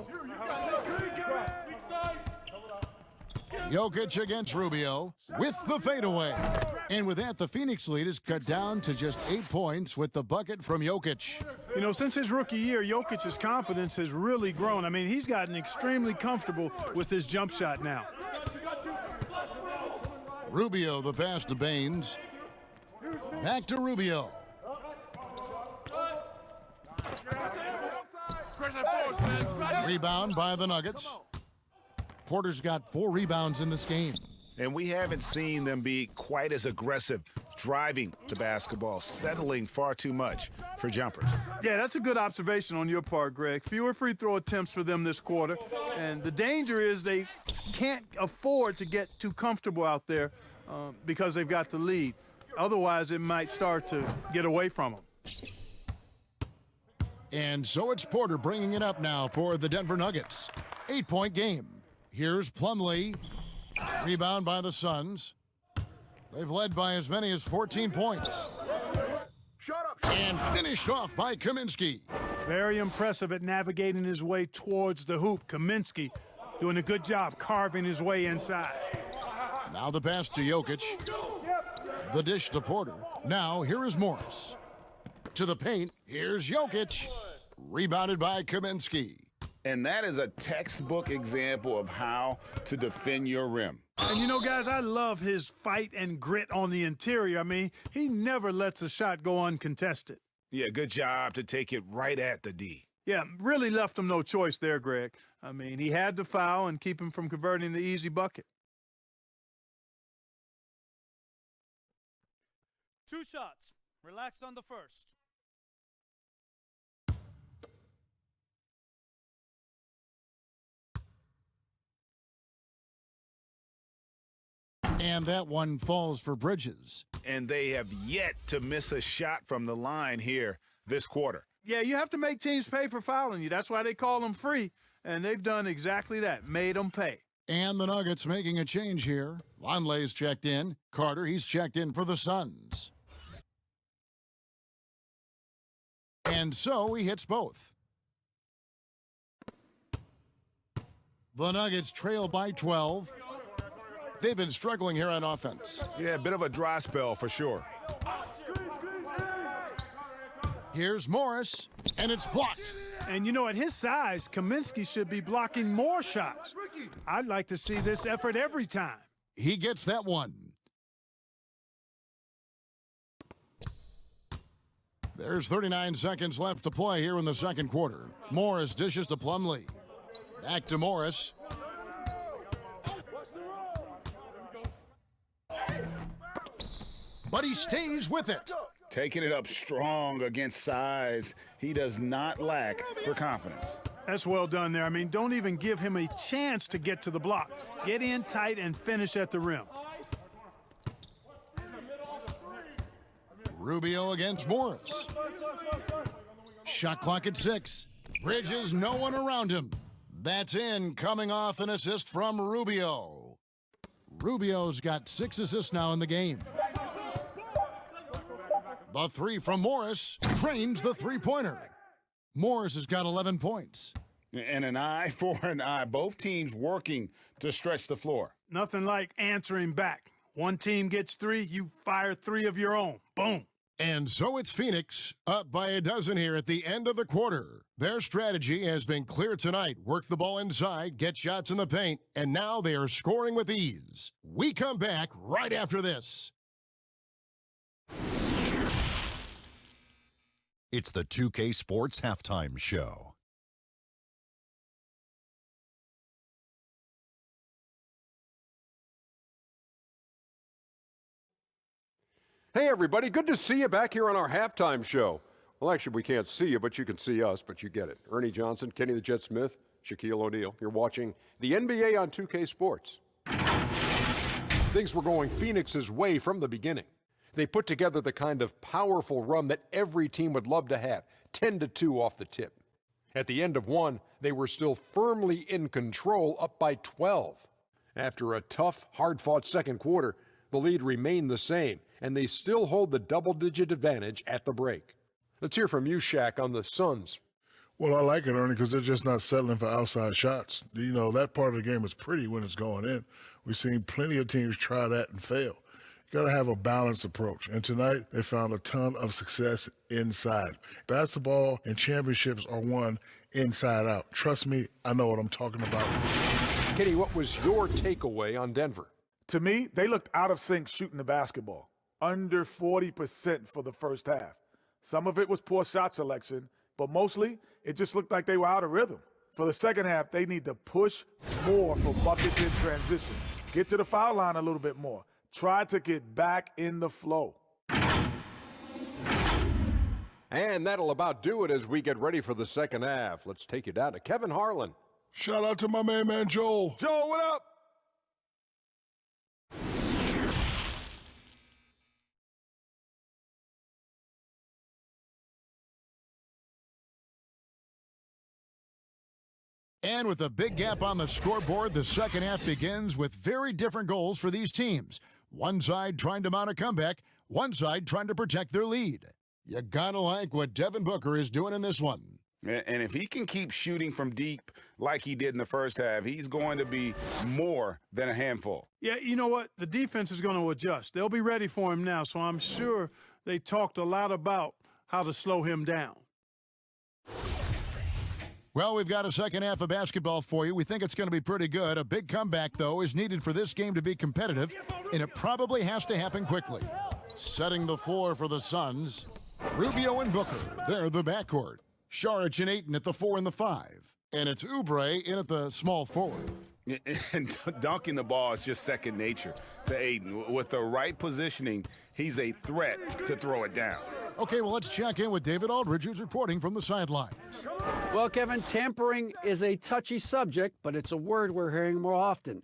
[SPEAKER 1] Jokic against Rubio with the fadeaway. And with that, the Phoenix lead is cut down to just 8 points with the bucket from Jokic.
[SPEAKER 4] You know, since his rookie year, Jokic's confidence has really grown. I mean, he's gotten extremely comfortable with his jump shot now.
[SPEAKER 1] Rubio the pass to Baines. Back to Rubio. Rebound by the Nuggets. Porter's got 4 rebounds in this game.
[SPEAKER 5] And we haven't seen them be quite as aggressive driving the basketball, settling far too much for jumpers.
[SPEAKER 4] Yeah, that's a good observation on your part, Greg. Fewer free throw attempts for them this quarter. And the danger is they can't afford to get too comfortable out there because they've got the lead. Otherwise, it might start to get away from them.
[SPEAKER 1] And so it's Porter bringing it up now for the Denver Nuggets. 8-point game. Here's Plumlee. Rebound by the Suns. They've led by as many as 14 points. And finished off by Kaminsky.
[SPEAKER 4] Very impressive at navigating his way towards the hoop. Kaminsky doing a good job carving his way inside.
[SPEAKER 1] Now the pass to Jokic. The dish to Porter. Now here is Morris. To the paint, here's Jokic. Rebounded by Kaminsky.
[SPEAKER 5] And that is a textbook example of how to defend your rim.
[SPEAKER 4] And you know, guys, I love his fight and grit on the interior. I mean, he never lets a shot go uncontested.
[SPEAKER 5] Yeah, good job to take it right at the D.
[SPEAKER 4] Yeah, really left him no choice there, Greg. I mean, he had to foul and keep him from converting the easy bucket.
[SPEAKER 8] 2 shots. Relaxed on the first.
[SPEAKER 1] And that one falls for Bridges.
[SPEAKER 5] And they have yet to miss a shot from the line here this quarter.
[SPEAKER 4] Yeah, you have to make teams pay for fouling you. That's why they call them free, and they've done exactly that, made them pay.
[SPEAKER 1] And the Nuggets making a change here. Longley's checked in. Carter, he's checked in for the Suns. And so he hits both. The Nuggets trail by 12. They've been struggling here on offense.
[SPEAKER 5] Yeah, a bit of a dry spell for sure.
[SPEAKER 1] Here's Morris, and it's blocked.
[SPEAKER 4] And you know, at his size, Kaminsky should be blocking more shots. I'd like to see this effort every time.
[SPEAKER 1] He gets that one. There's 39 seconds left to play here in the second quarter. Morris dishes to Plumlee. Back to Morris. But he stays with it.
[SPEAKER 2] Taking it up strong against size. He does not lack for confidence.
[SPEAKER 4] That's well done there. I mean, don't even give him a chance to get to the block. Get in tight and finish at the rim.
[SPEAKER 1] Rubio against Morris. Shot clock at 6. Bridges, no one around him. That's in, coming off an assist from Rubio. Rubio's got 6 assists now in the game. The 3 from Morris drains the three-pointer. Morris has got 11 points.
[SPEAKER 2] And an eye for an eye. Both teams working to stretch the floor.
[SPEAKER 4] Nothing like answering back. One team gets 3, you fire 3 of your own. Boom.
[SPEAKER 1] And so it's Phoenix, up by a dozen here at the end of the quarter. Their strategy has been clear tonight. Work the ball inside, get shots in the paint, and now they are scoring with ease. We come back right after this.
[SPEAKER 10] It's the 2K Sports Halftime Show.
[SPEAKER 11] Hey, everybody. Good to see you back here on our halftime show. Well, actually, we can't see you, but you can see us, but you get it. Ernie Johnson, Kenny the Jet Smith, Shaquille O'Neal. You're watching the NBA on 2K Sports. Things were going Phoenix's way from the beginning. They put together the kind of powerful run that every team would love to have, 10-2 off the tip. At the end of one, they were still firmly in control, up by 12. After a tough, hard-fought second quarter, the lead remained the same, and they still hold the double-digit advantage at the break. Let's hear from you, Shaq, on the Suns.
[SPEAKER 12] Well, I like it, Ernie, because they're just not settling for outside shots. You know, that part of the game is pretty when it's going in. We've seen plenty of teams try that and fail. You got to have a balanced approach. And tonight, they found a ton of success inside. Basketball and championships are won inside out. Trust me, I know what I'm talking about.
[SPEAKER 11] Kenny, what was your takeaway on Denver?
[SPEAKER 13] To me, they looked out of sync shooting the basketball. Under 40% for the first half. Some of it was poor shot selection, but mostly it just looked like they were out of rhythm. For the second half, they need to push more for buckets in transition. Get to the foul line a little bit more. Try to get back in the flow.
[SPEAKER 11] And that'll about do it as we get ready for the second half. Let's take you down to Kevin Harlan.
[SPEAKER 12] Shout out to my man Joel.
[SPEAKER 13] Joel, what up?
[SPEAKER 1] And with a big gap on the scoreboard, the second half begins with very different goals for these teams. One side trying to mount a comeback, one side trying to protect their lead. You gotta like what Devin Booker is doing in this one.
[SPEAKER 2] And if he can keep shooting from deep like he did in the first half, he's going to be more than a handful.
[SPEAKER 4] Yeah, you know what? The defense is going to adjust. They'll be ready for him now, so I'm sure they talked a lot about how to slow him down.
[SPEAKER 1] Well, we've got a second half of basketball for you. We think it's going to be pretty good. A big comeback, though, is needed for this game to be competitive, and it probably has to happen quickly. Setting the floor for the Suns, Rubio and Booker. They're the backcourt. Saric and Ayton at the 4 and the 5. And it's Oubre in at the small forward.
[SPEAKER 2] And dunking the ball is just second nature to Ayton. With the right positioning, he's a threat to throw it down.
[SPEAKER 1] Okay, well, let's check in with David Aldridge, who's reporting from the sidelines.
[SPEAKER 3] Well, Kevin, tampering is a touchy subject, but it's a word we're hearing more often.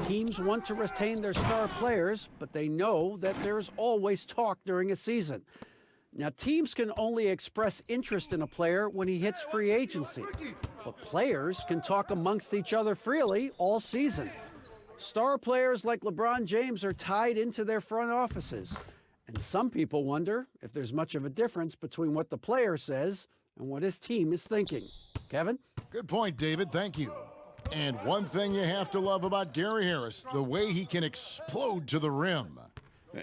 [SPEAKER 3] Teams want to retain their star players, but they know that there's always talk during a season. Now, teams can only express interest in a player when he hits free agency, but players can talk amongst each other freely all season. Star players like LeBron James are tied into their front offices, and some people wonder if there's much of a difference between what the player says and what his team is thinking. Kevin?
[SPEAKER 1] Good point, David. Thank you. And one thing you have to love about Gary Harris, the way he can explode to the rim.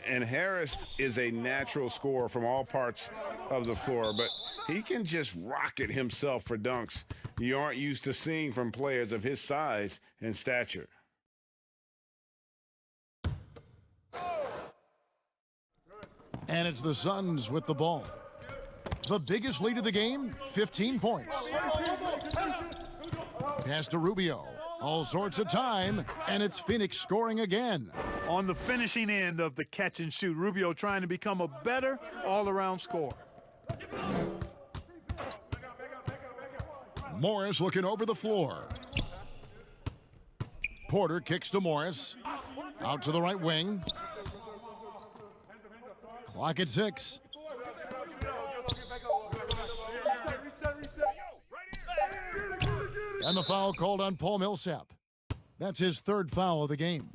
[SPEAKER 2] And Harris is a natural scorer from all parts of the floor, but he can just rocket himself for dunks you aren't used to seeing from players of his size and stature.
[SPEAKER 1] And it's the Suns with the ball. The biggest lead of the game, 15 points. Pass to Rubio. All sorts of time, and it's Phoenix scoring again.
[SPEAKER 4] On the finishing end of the catch and shoot, Rubio trying to become a better all-around scorer.
[SPEAKER 1] Morris looking over the floor. Porter kicks to Morris. Out to the right wing. Clock at 6. And the foul called on Paul Millsap. That's his third foul of the game.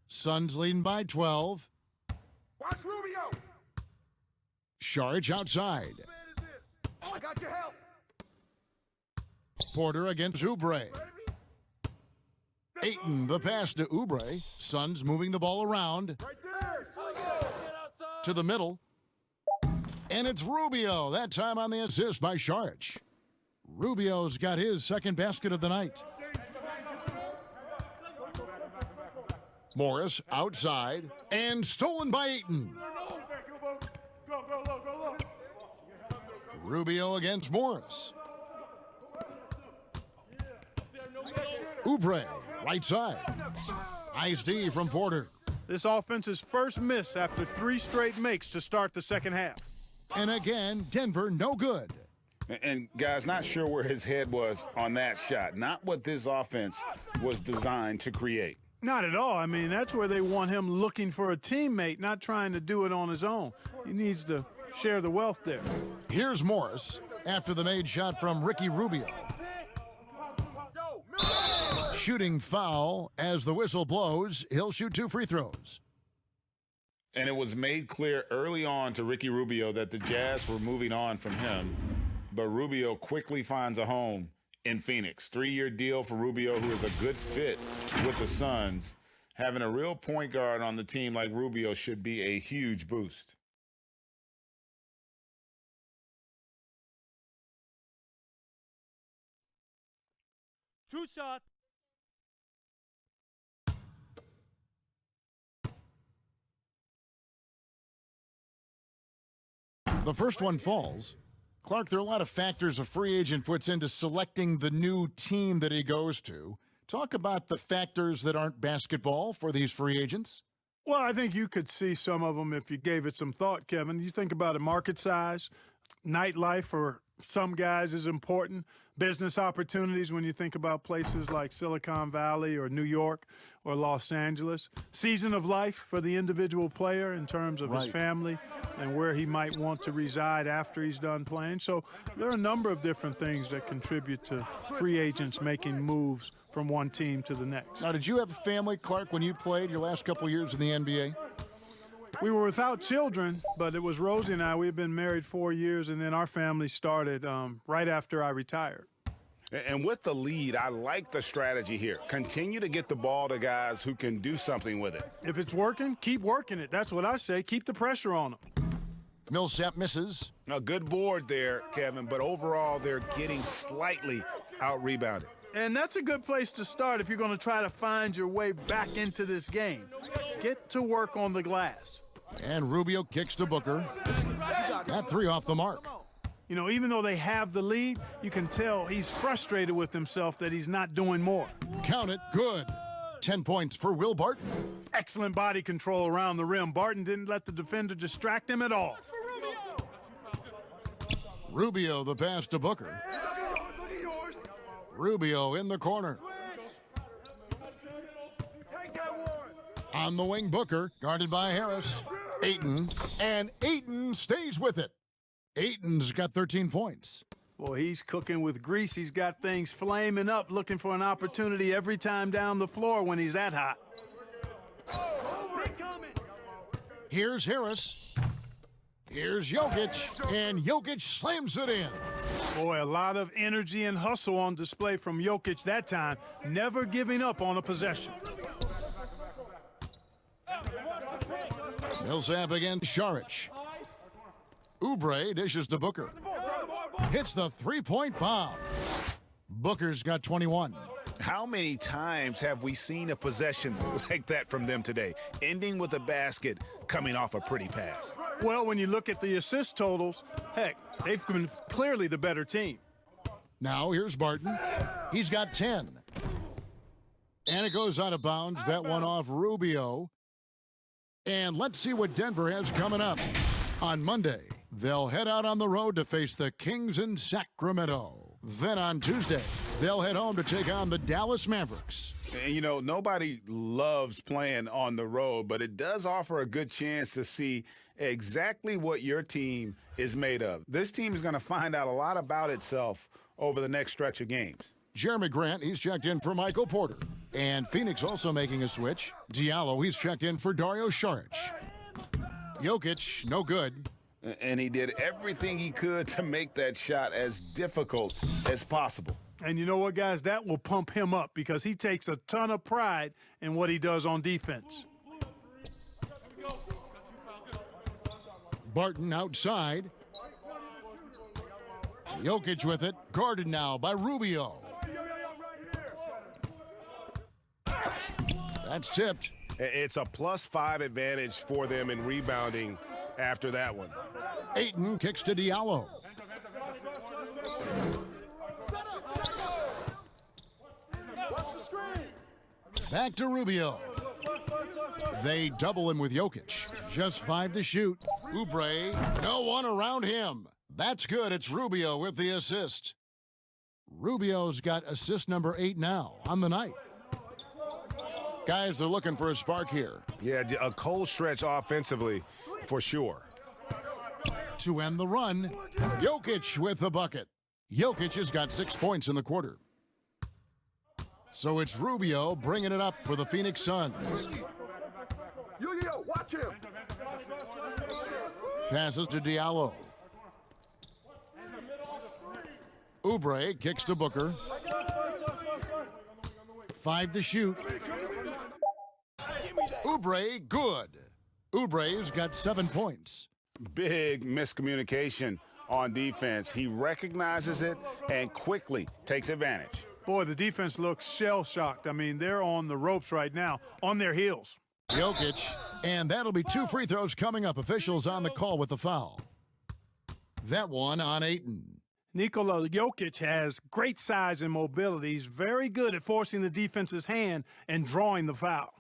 [SPEAKER 1] Suns leading by 12.
[SPEAKER 6] Watch Rubio.
[SPEAKER 1] Sharge outside.
[SPEAKER 6] I got your help.
[SPEAKER 1] Porter against Oubre. Ayton, the pass to Oubre. Suns moving the ball around. To the middle. And it's Rubio, that time on the assist by Sharge. Rubio's got his second basket of the night. Morris outside and stolen by Ayton. Rubio against Morris. Oubre, right side. Nice D from Porter.
[SPEAKER 4] This offense's first miss after 3 straight makes to start the second half.
[SPEAKER 1] And again, Denver no good.
[SPEAKER 2] And guys, not sure where his head was on that shot. Not what this offense was designed to create.
[SPEAKER 4] Not at all. I mean, that's where they want him looking for a teammate, not trying to do it on his own. He needs to share the wealth there.
[SPEAKER 1] Here's Morris after the made shot from Ricky Rubio. Shooting foul as the whistle blows. He'll shoot 2 free throws.
[SPEAKER 2] And it was made clear early on to Ricky Rubio that the Jazz were moving on from him. But Rubio quickly finds a home in Phoenix. 3-year deal for Rubio, who is a good fit with the Suns. Having a real point guard on the team like Rubio should be a huge boost.
[SPEAKER 8] Two shots.
[SPEAKER 1] The first one falls. Clark, there are a lot of factors a free agent puts into selecting the new team that he goes to. Talk about the factors that aren't basketball for these free agents.
[SPEAKER 4] Well, I think you could see some of them if you gave it some thought, Kevin. You think about a market size, nightlife for some guys is important, business opportunities when you think about places like Silicon Valley or New York or Los Angeles, season of life for the individual player in terms of his family and where he might want to reside after he's done playing. So there are a number of different things that contribute to free agents making moves from one team to the next.
[SPEAKER 1] Now, did you have a family, Clark, when you played your last couple of years in the NBA?
[SPEAKER 4] We were without children, but it was Rosie and I. We had been married 4 years, and then our family started right after I retired.
[SPEAKER 2] And with the lead, I like the strategy here. Continue to get the ball to guys who can do something with it.
[SPEAKER 4] If it's working, keep working it. That's what I say. Keep the pressure on them.
[SPEAKER 1] Millsap misses.
[SPEAKER 5] A good board there, Kevin, but overall they're getting slightly out-rebounded.
[SPEAKER 4] And that's a good place to start if you're going to try to find your way back into this game. Get to work on the glass.
[SPEAKER 1] And Rubio kicks to Booker. That 3 off the mark.
[SPEAKER 4] You know, even though they have the lead, you can tell he's frustrated with himself that he's not doing more.
[SPEAKER 1] Count it. Good. 10 points for Will Barton.
[SPEAKER 4] Excellent body control around the rim. Barton didn't let the defender distract him at all.
[SPEAKER 1] Rubio, the pass to Booker. Rubio in the corner. On the wing, Booker, guarded by Harris. Ayton, and Ayton stays with it. Ayton's got 13 points.
[SPEAKER 4] Boy, he's cooking with grease. He's got things flaming up, looking for an opportunity every time down the floor when he's that hot.
[SPEAKER 1] Here's Harris. Here's Jokic, and Jokic slams it in.
[SPEAKER 4] Boy, a lot of energy and hustle on display from Jokic that time, never giving up on a possession.
[SPEAKER 1] Millsap against Saric. Oubre dishes to Booker. Hits the three-point bomb. Booker's got 21.
[SPEAKER 5] How many times have we seen a possession like that from them today, ending with a basket coming off a pretty pass?
[SPEAKER 4] Well, when you look at the assist totals, heck, they've been clearly the better team.
[SPEAKER 1] Now here's Barton. He's got 10. And it goes out of bounds. That one off Rubio. And let's see what Denver has coming up. On Monday, they'll head out on the road to face the Kings in Sacramento. Then on Tuesday, they'll head home to take on the Dallas Mavericks.
[SPEAKER 5] And, you know, nobody loves playing on the road, but it does offer a good chance to see exactly what your team is made of. This team is going to find out a lot about itself over the next stretch of games.
[SPEAKER 1] Jeremy Grant, he's checked in for Michael Porter. And Phoenix also making a switch. Diallo, he's checked in for Dario Saric. Jokic, no good.
[SPEAKER 5] And he did everything he could to make that shot as difficult as possible.
[SPEAKER 4] And you know what, guys? That will pump him up because he takes a ton of pride in what he does on defense.
[SPEAKER 1] Barton outside. Jokic with it, guarded now by Rubio. That's tipped.
[SPEAKER 6] It's a +5 advantage for them in rebounding after that one.
[SPEAKER 1] Ayton kicks to Diallo. Back to Rubio. They double him with Jokic. Just 5 to shoot. Oubre, no one around him. That's good. It's Rubio with the assist. Rubio's got assist number 8 now on the night. Guys, they're looking for a spark here.
[SPEAKER 6] Yeah, a cold stretch offensively for sure.
[SPEAKER 1] To end the run, Jokic with the bucket. Jokic has got 6 points in the quarter. So it's Rubio bringing it up for the Phoenix Suns.
[SPEAKER 14] Yo, watch him.
[SPEAKER 1] Passes to Diallo. Oubre kicks to Booker. 5 to shoot. Oubre, good. Oubre's got 7 points.
[SPEAKER 5] Big miscommunication on defense. He recognizes it and quickly takes advantage.
[SPEAKER 4] Boy, the defense looks shell-shocked. I mean, they're on the ropes right now, on their heels.
[SPEAKER 1] Jokic, and that'll be 2 free throws coming up. Officials on the call with the foul. That one on Ayton.
[SPEAKER 4] Nikola Jokic has great size and mobility. He's very good at forcing the defense's hand and drawing the foul.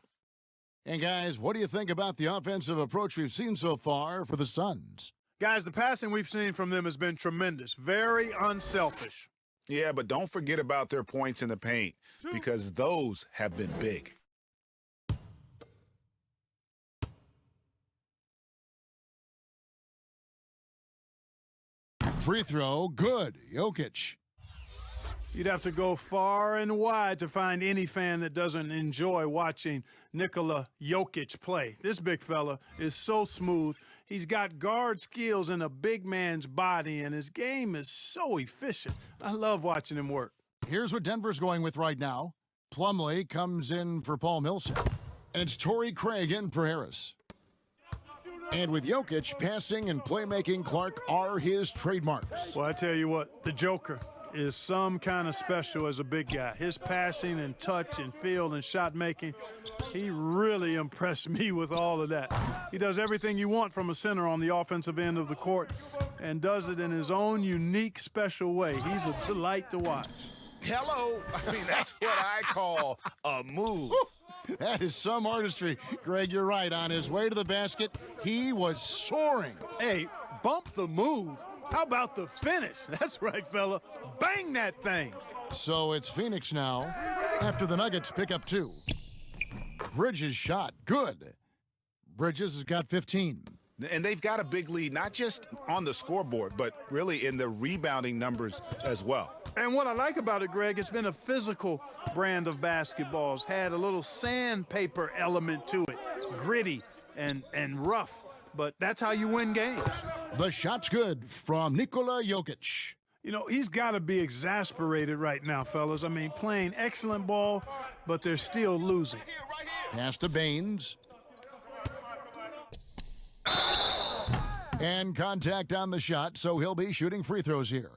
[SPEAKER 1] And guys, what do you think about the offensive approach we've seen so far for the Suns?
[SPEAKER 4] Guys, the passing we've seen from them has been tremendous. Very unselfish.
[SPEAKER 5] Yeah, but don't forget about their points in the paint because those have been big.
[SPEAKER 1] Free throw, good. Jokic.
[SPEAKER 4] You'd have to go far and wide to find any fan that doesn't enjoy watching Nikola Jokic play. This big fella is so smooth. He's got guard skills in a big man's body, and his game is so efficient. I love watching him work.
[SPEAKER 1] Here's what Denver's going with right now. Plumlee comes in for Paul Millsap, and it's Torrey Craig in for Harris. And with Jokic, passing and playmaking, Clark, are his trademarks.
[SPEAKER 4] Well, I tell you what, the Joker is some kind of special as a big guy. His passing and touch and field and shot making, he really impressed me with all of that. He does everything you want from a center on the offensive end of the court and does it in his own unique, special way. He's a delight to watch.
[SPEAKER 5] Hello. I mean, that's what I call a move.
[SPEAKER 1] That is some artistry. Greg, you're right. On his way to the basket, he was soaring.
[SPEAKER 4] Hey, bump the move. How about the finish? That's right, fella. Bang that thing.
[SPEAKER 1] So it's Phoenix now after the Nuggets pick up 2. Bridges' shot, good. Bridges has got 15.
[SPEAKER 5] And they've got a big lead, not just on the scoreboard, but really in the rebounding numbers as well.
[SPEAKER 4] And what I like about it, Greg, it's been a physical brand of basketball. It's had a little sandpaper element to it, gritty and rough, but that's how you win games.
[SPEAKER 1] The shot's good from Nikola Jokic.
[SPEAKER 4] You know, he's got to be exasperated right now, fellas. I mean, playing excellent ball, but they're still losing.
[SPEAKER 1] Pass to Baines. And contact on the shot, so he'll be shooting free throws here.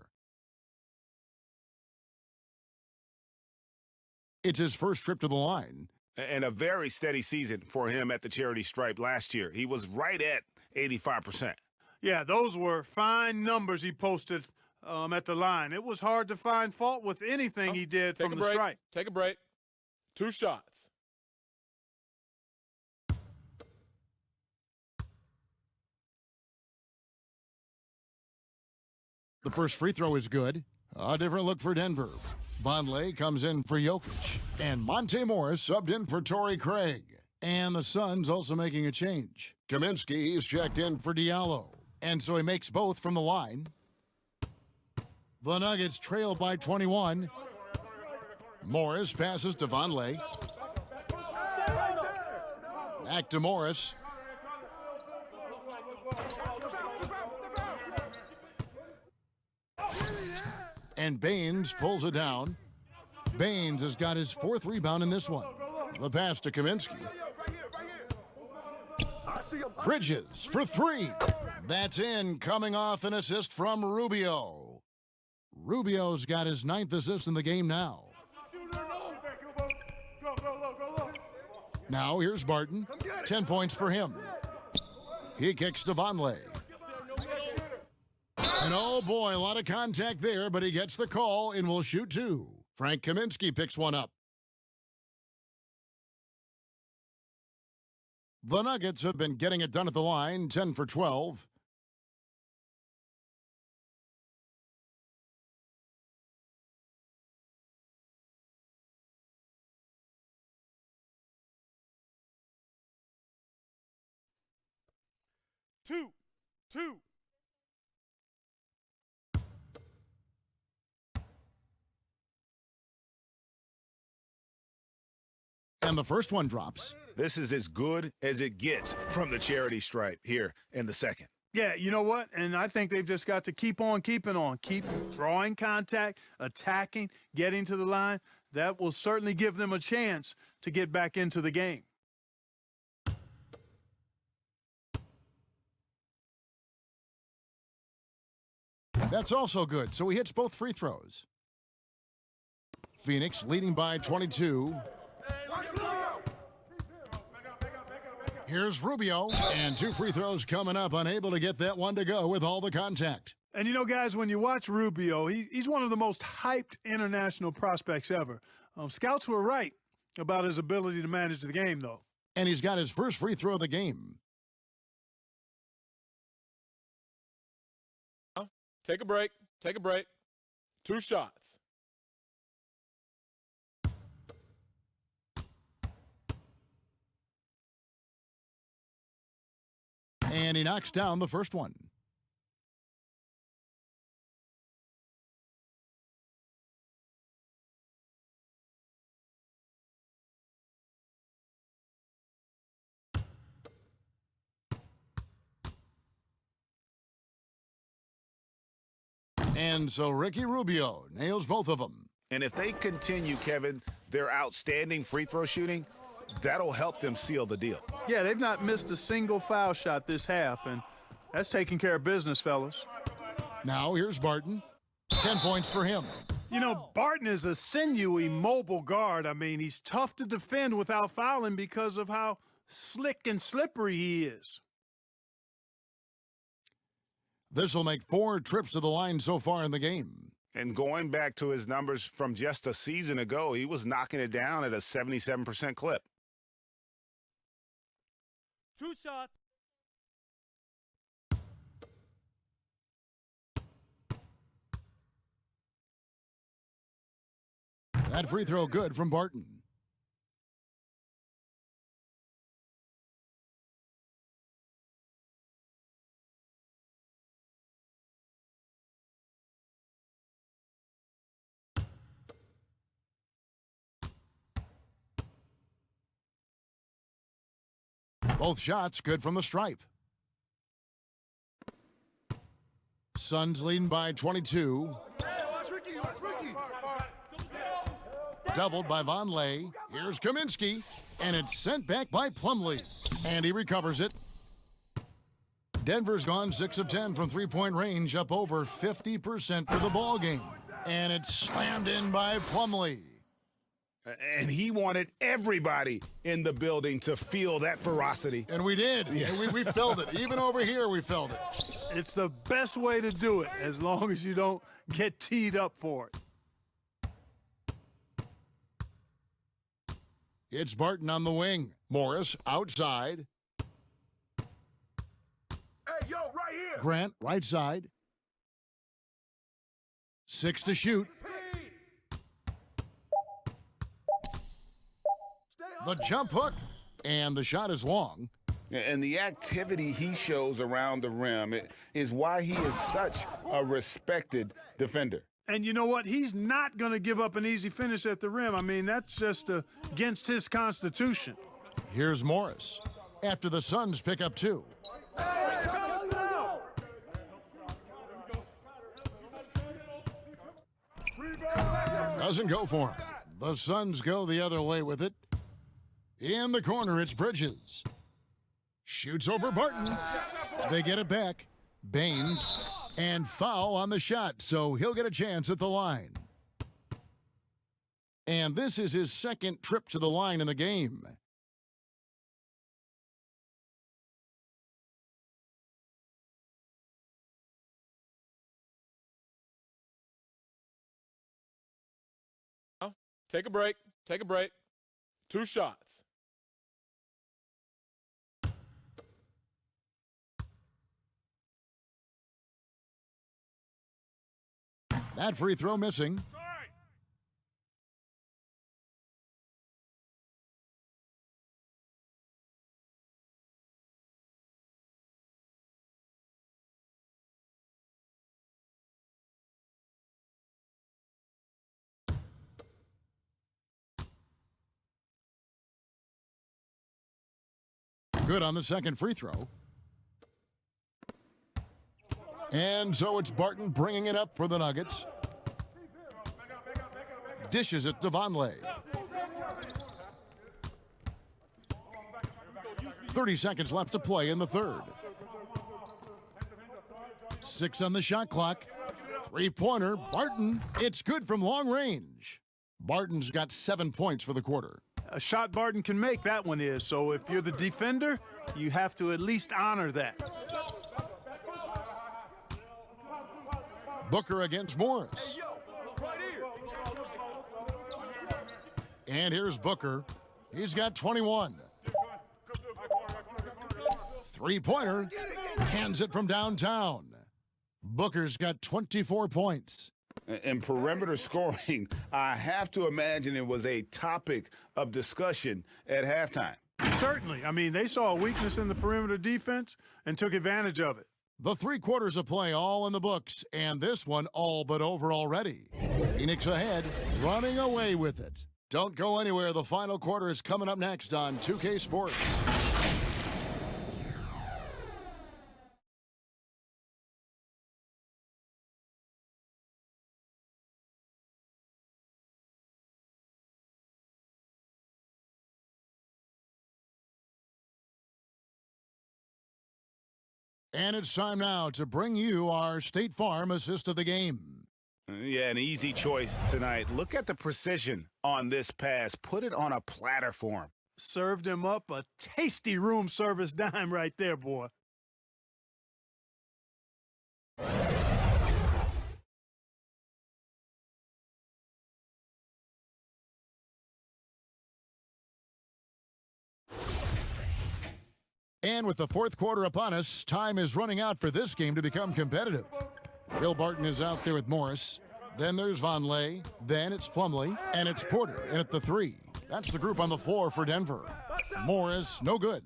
[SPEAKER 1] It's his first trip to the line.
[SPEAKER 5] And a very steady season for him at the charity stripe last year. He was right at 85%.
[SPEAKER 4] Yeah, those were fine numbers he posted at the line. It was hard to find fault with anything he did from the stripe.
[SPEAKER 7] Take a break. 2 shots.
[SPEAKER 1] The first free throw is good. A different look for Denver. Vonleh comes in for Jokic. And Monte Morris subbed in for Torrey Craig. And the Suns also making a change. Kaminsky is checked in for Diallo. And so he makes both from the line. The Nuggets trail by 21. Morris passes to Vonleh. Back to Morris. And Baines pulls it down. Baines has got his 4th rebound in this one. The pass to Kaminsky. Bridges for 3. That's in, coming off an assist from Rubio. Rubio's got his 9th assist in the game now. Now here's Barton. 10 points for him. He kicks to Vonleh. And oh boy, a lot of contact there, but he gets the call and will shoot 2. Frank Kaminsky picks one up. The Nuggets have been getting it done at the line, 10 for 12.
[SPEAKER 4] Two.
[SPEAKER 1] And the first one drops.
[SPEAKER 5] This is as good as it gets from the charity stripe here in the second.
[SPEAKER 4] Yeah, you know what? And I think they've just got to keep on keeping on. Keep drawing contact, attacking, getting to the line. That will certainly give them a chance to get back into the game.
[SPEAKER 1] That's also good, so he hits both free throws. Phoenix leading by 22. Here's Rubio, and 2 free throws coming up, unable to get that one to go with all the contact.
[SPEAKER 4] And you know, guys, when you watch Rubio, he's one of the most hyped international prospects ever. Scouts were right about his ability to manage the game, though.
[SPEAKER 1] And he's got his first free throw of the game.
[SPEAKER 7] Take a break. 2 shots.
[SPEAKER 1] And he knocks down the first one. And so Ricky Rubio nails both of them.
[SPEAKER 5] And if they continue, Kevin, their outstanding free throw shooting, that'll help them seal the deal.
[SPEAKER 4] Yeah, they've not missed a single foul shot this half, and that's taking care of business, fellas.
[SPEAKER 1] Now here's Barton. 10 points for him.
[SPEAKER 4] You know, Barton is a sinewy, mobile guard. I mean, he's tough to defend without fouling because of how slick and slippery he is.
[SPEAKER 1] This will make 4 trips to the line so far in the game.
[SPEAKER 5] And going back to his numbers from just a season ago, he was knocking it down at a 77% clip.
[SPEAKER 8] 2 shots.
[SPEAKER 1] That free throw good from Barton. Both shots good from the stripe. Suns leading by 22. Doubled by Vonleh. Here's Kaminsky, and it's sent back by Plumlee, and he recovers it. Denver's gone 6 of 10 from three-point range, up over 50% for the ball game, and it's slammed in by Plumlee.
[SPEAKER 5] And he wanted everybody in the building to feel that ferocity.
[SPEAKER 1] And we did. Yeah. We felt it. Even over here, we felt it.
[SPEAKER 4] It's the best way to do it, as long as you don't get teed up for it.
[SPEAKER 1] It's Barton on the wing. Morris outside.
[SPEAKER 14] Hey, yo, right here.
[SPEAKER 1] Grant right side. 6 to shoot. The jump hook, and the shot is long.
[SPEAKER 2] And the activity he shows around the rim is why he is such a respected defender.
[SPEAKER 4] And you know what? He's not going to give up an easy finish at the rim. I mean, that's just against his constitution.
[SPEAKER 1] Here's Morris after the Suns pick up 2. Doesn't go for him. The Suns go the other way with it. In the corner, it's Bridges. Shoots over Barton. They get it back. Baines, and foul on the shot, so he'll get a chance at the line. And this is his second trip to the line in the game.
[SPEAKER 7] Take a break. Take a break. 2 shots.
[SPEAKER 1] That free throw missing. Good on the second free throw. And so it's Barton bringing it up for the Nuggets. Dishes it to Vonleh. 30 seconds left to play in the third. 6 on the shot clock. Three-pointer, Barton. It's good from long range. Barton's got 7 points for the quarter.
[SPEAKER 4] A shot Barton can make, that one is. So if you're the defender, you have to at least honor that.
[SPEAKER 1] Booker against Morris. And here's Booker. He's got 21. Three-pointer. Cans it from downtown. Booker's got 24 points.
[SPEAKER 2] In perimeter scoring, I have to imagine it was a topic of discussion at halftime.
[SPEAKER 4] Certainly. I mean, they saw a weakness in the perimeter defense and took advantage of it.
[SPEAKER 1] The 3 quarters of play all in the books, and this one all but over already. Phoenix ahead, running away with it. Don't go anywhere. The final quarter is coming up next on 2K Sports. And it's time now to bring you our State Farm assist of the game.
[SPEAKER 5] Yeah, an easy choice tonight. Look at the precision on this pass. Put it on a platter for him.
[SPEAKER 4] Served him up a tasty room service dime right there, boy.
[SPEAKER 1] And with the fourth quarter upon us, time is running out for this game to become competitive. Will Barton is out there with Morris. Then there's Vonleh. Then it's Plumlee. And it's Porter in at the 3. That's the group on the floor for Denver. Morris, no good.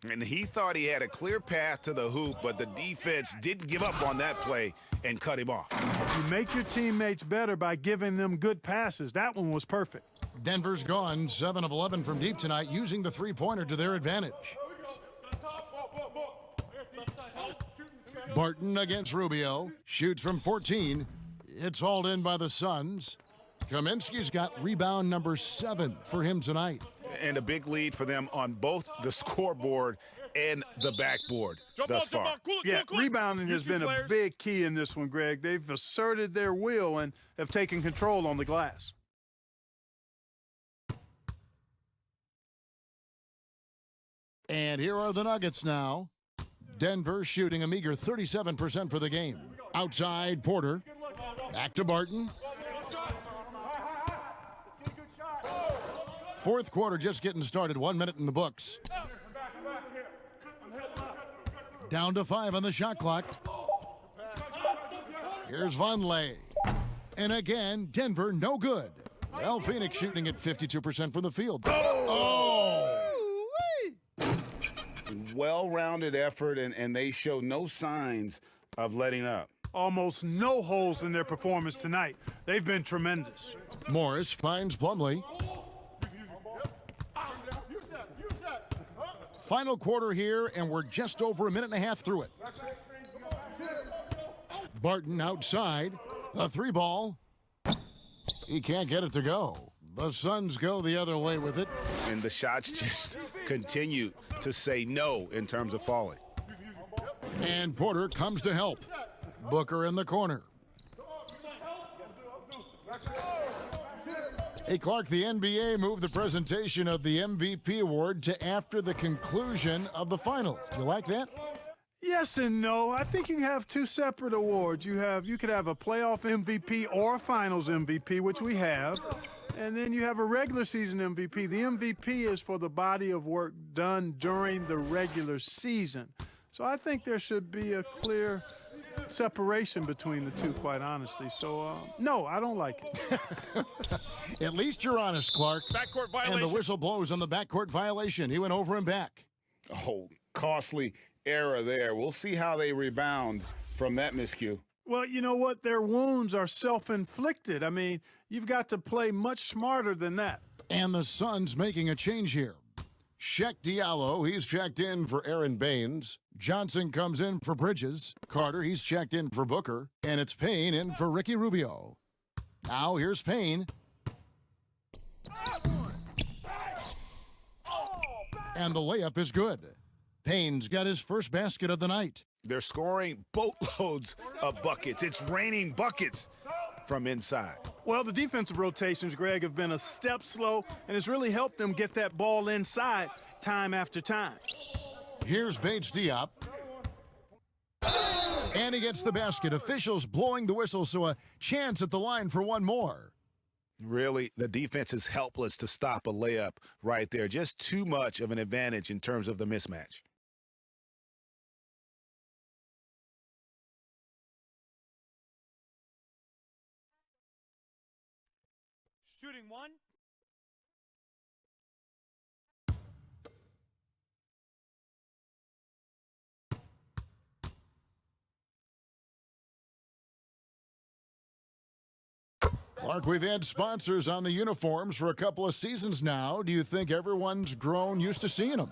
[SPEAKER 5] And he thought he had a clear path to the hoop, but the defense didn't give up on that play and cut him off.
[SPEAKER 4] You make your teammates better by giving them good passes. That one was perfect.
[SPEAKER 1] Denver's gone 7 of 11 from deep tonight, using the three-pointer to their advantage. Barton against Rubio. Shoots from 14. It's hauled in by the Suns. Kaminsky's got rebound number 7 for him tonight.
[SPEAKER 5] And a big lead for them on both the scoreboard and the backboard thus far.
[SPEAKER 4] Yeah, rebounding has been a big key in this one, Greg. They've asserted their will and have taken control on the glass.
[SPEAKER 1] And here are the Nuggets now. Denver shooting a meager 37% for the game. Outside, Porter. Back to Barton. Fourth quarter just getting started. 1 minute in the books. Down to 5 on the shot clock. Here's Vonleh. And again, Denver no good. Well, Phoenix shooting at 52% from the field.
[SPEAKER 5] Well-rounded effort, and they show no signs of letting up.
[SPEAKER 4] Almost no holes in their performance tonight. They've been tremendous.
[SPEAKER 1] Morris finds Plumlee. Final quarter here, and we're just over a minute and a half through it. Barton outside. A 3-ball. He can't get it to go. The Suns go the other way with it.
[SPEAKER 5] And the shots just continue to say no in terms of falling.
[SPEAKER 1] And Porter comes to help. Booker in the corner. Hey, Clark, the NBA moved the presentation of the MVP award to after the conclusion of the finals. You like that?
[SPEAKER 4] Yes and no. I think you have two separate awards. You could have a playoff MVP or a finals MVP, which we have. And then you have a regular season MVP. The MVP is for the body of work done during the regular season. So I think there should be a clear separation between the two, quite honestly. So, no, I don't like it.
[SPEAKER 1] At least you're honest, Clark.
[SPEAKER 7] Backcourt violation.
[SPEAKER 1] And the whistle blows on the backcourt violation. He went over and back.
[SPEAKER 5] Oh, costly error there. We'll see how they rebound from that miscue.
[SPEAKER 4] Well, you know what? Their wounds are self-inflicted. I mean, you've got to play much smarter than that.
[SPEAKER 1] And the Suns making a change here. Sheck Diallo, he's checked in for Aaron Baines. Johnson comes in for Bridges. Carter, he's checked in for Booker. And it's Payne in for Ricky Rubio. Now here's Payne. And the layup is good. Payne's got his first basket of the night.
[SPEAKER 5] They're scoring boatloads of buckets. It's raining buckets from inside.
[SPEAKER 4] Well, the defensive rotations, Greg, have been a step slow, and it's really helped them get that ball inside time after time.
[SPEAKER 1] Here's Bates Diop. And he gets the basket. Officials blowing the whistle, so a chance at the line for one more.
[SPEAKER 5] Really, the defense is helpless to stop a layup right there. Just too much of an advantage in terms of the mismatch.
[SPEAKER 8] Shooting one.
[SPEAKER 1] Clark, we've had sponsors on the uniforms for a couple of seasons now. Do you think everyone's grown used to seeing them?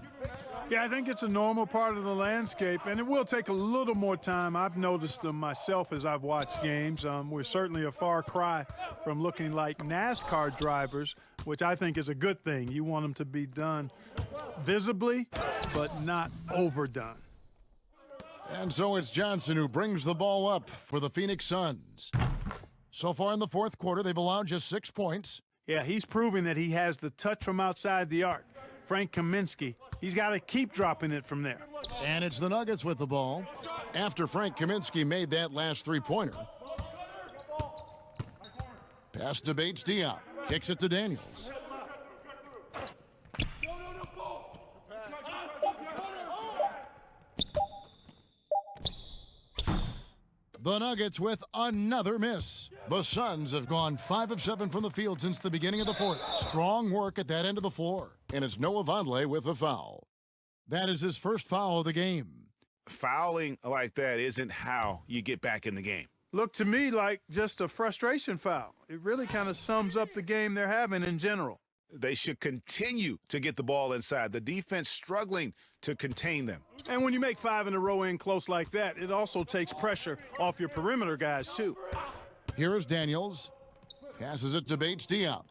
[SPEAKER 4] Yeah, I think it's a normal part of the landscape, and it will take a little more time. I've noticed them myself as I've watched games. We're certainly a far cry from looking like NASCAR drivers, which I think is a good thing. You want them to be done visibly, but not overdone.
[SPEAKER 1] And so it's Johnson who brings the ball up for the Phoenix Suns. So far in the fourth quarter, they've allowed just 6 points.
[SPEAKER 4] Yeah, he's proving that he has the touch from outside the arc. Frank Kaminsky, he's got to keep dropping it from there.
[SPEAKER 1] And it's the Nuggets with the ball after Frank Kaminsky made that last three-pointer. Pass to Bates Diop. Kicks it to Daniels. The Nuggets with another miss. The Suns have gone 5 of 7 from the field since the beginning of the fourth. Strong work at that end of the floor. And it's Noah Vonleh with a foul. That is his first foul of the game.
[SPEAKER 5] Fouling like that isn't how you get back in the game.
[SPEAKER 4] Looked to me like just a frustration foul. It really kind of sums up the game they're having in general.
[SPEAKER 5] They should continue to get the ball inside. The defense struggling to contain them.
[SPEAKER 4] And when you make 5 in a row in close like that, it also takes pressure off your perimeter guys, too.
[SPEAKER 1] Here is Daniels. Passes it to Bates Diop.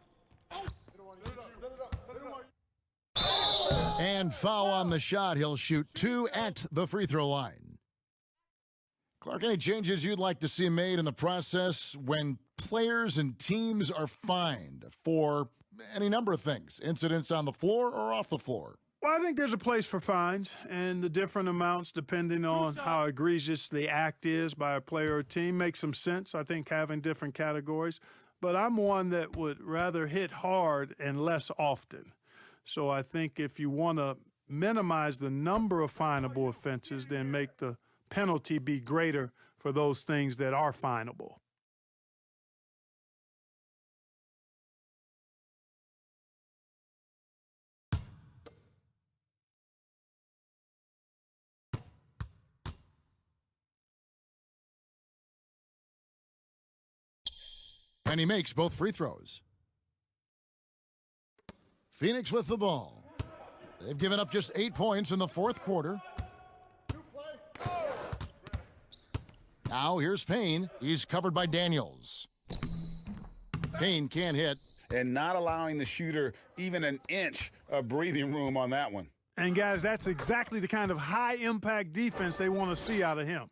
[SPEAKER 1] And foul on the shot. He'll shoot 2 at the free throw line. Clark, any changes you'd like to see made in the process when players and teams are fined for any number of things, incidents on the floor or off the floor?
[SPEAKER 4] Well, I think there's a place for fines and the different amounts depending on how egregious the act is by a player or team makes some sense, I think, having different categories. But I'm one that would rather hit hard and less often. So I think if you want to minimize the number of finable offenses, then make the penalty be greater for those things that are finable.
[SPEAKER 1] And he makes both free throws. Phoenix with the ball. They've given up just 8 points in the fourth quarter. Now here's Payne. He's covered by Daniels. Payne can't hit.
[SPEAKER 2] And not allowing the shooter even an inch of breathing room on that one.
[SPEAKER 4] And, guys, that's exactly the kind of high-impact defense they want to see out of him.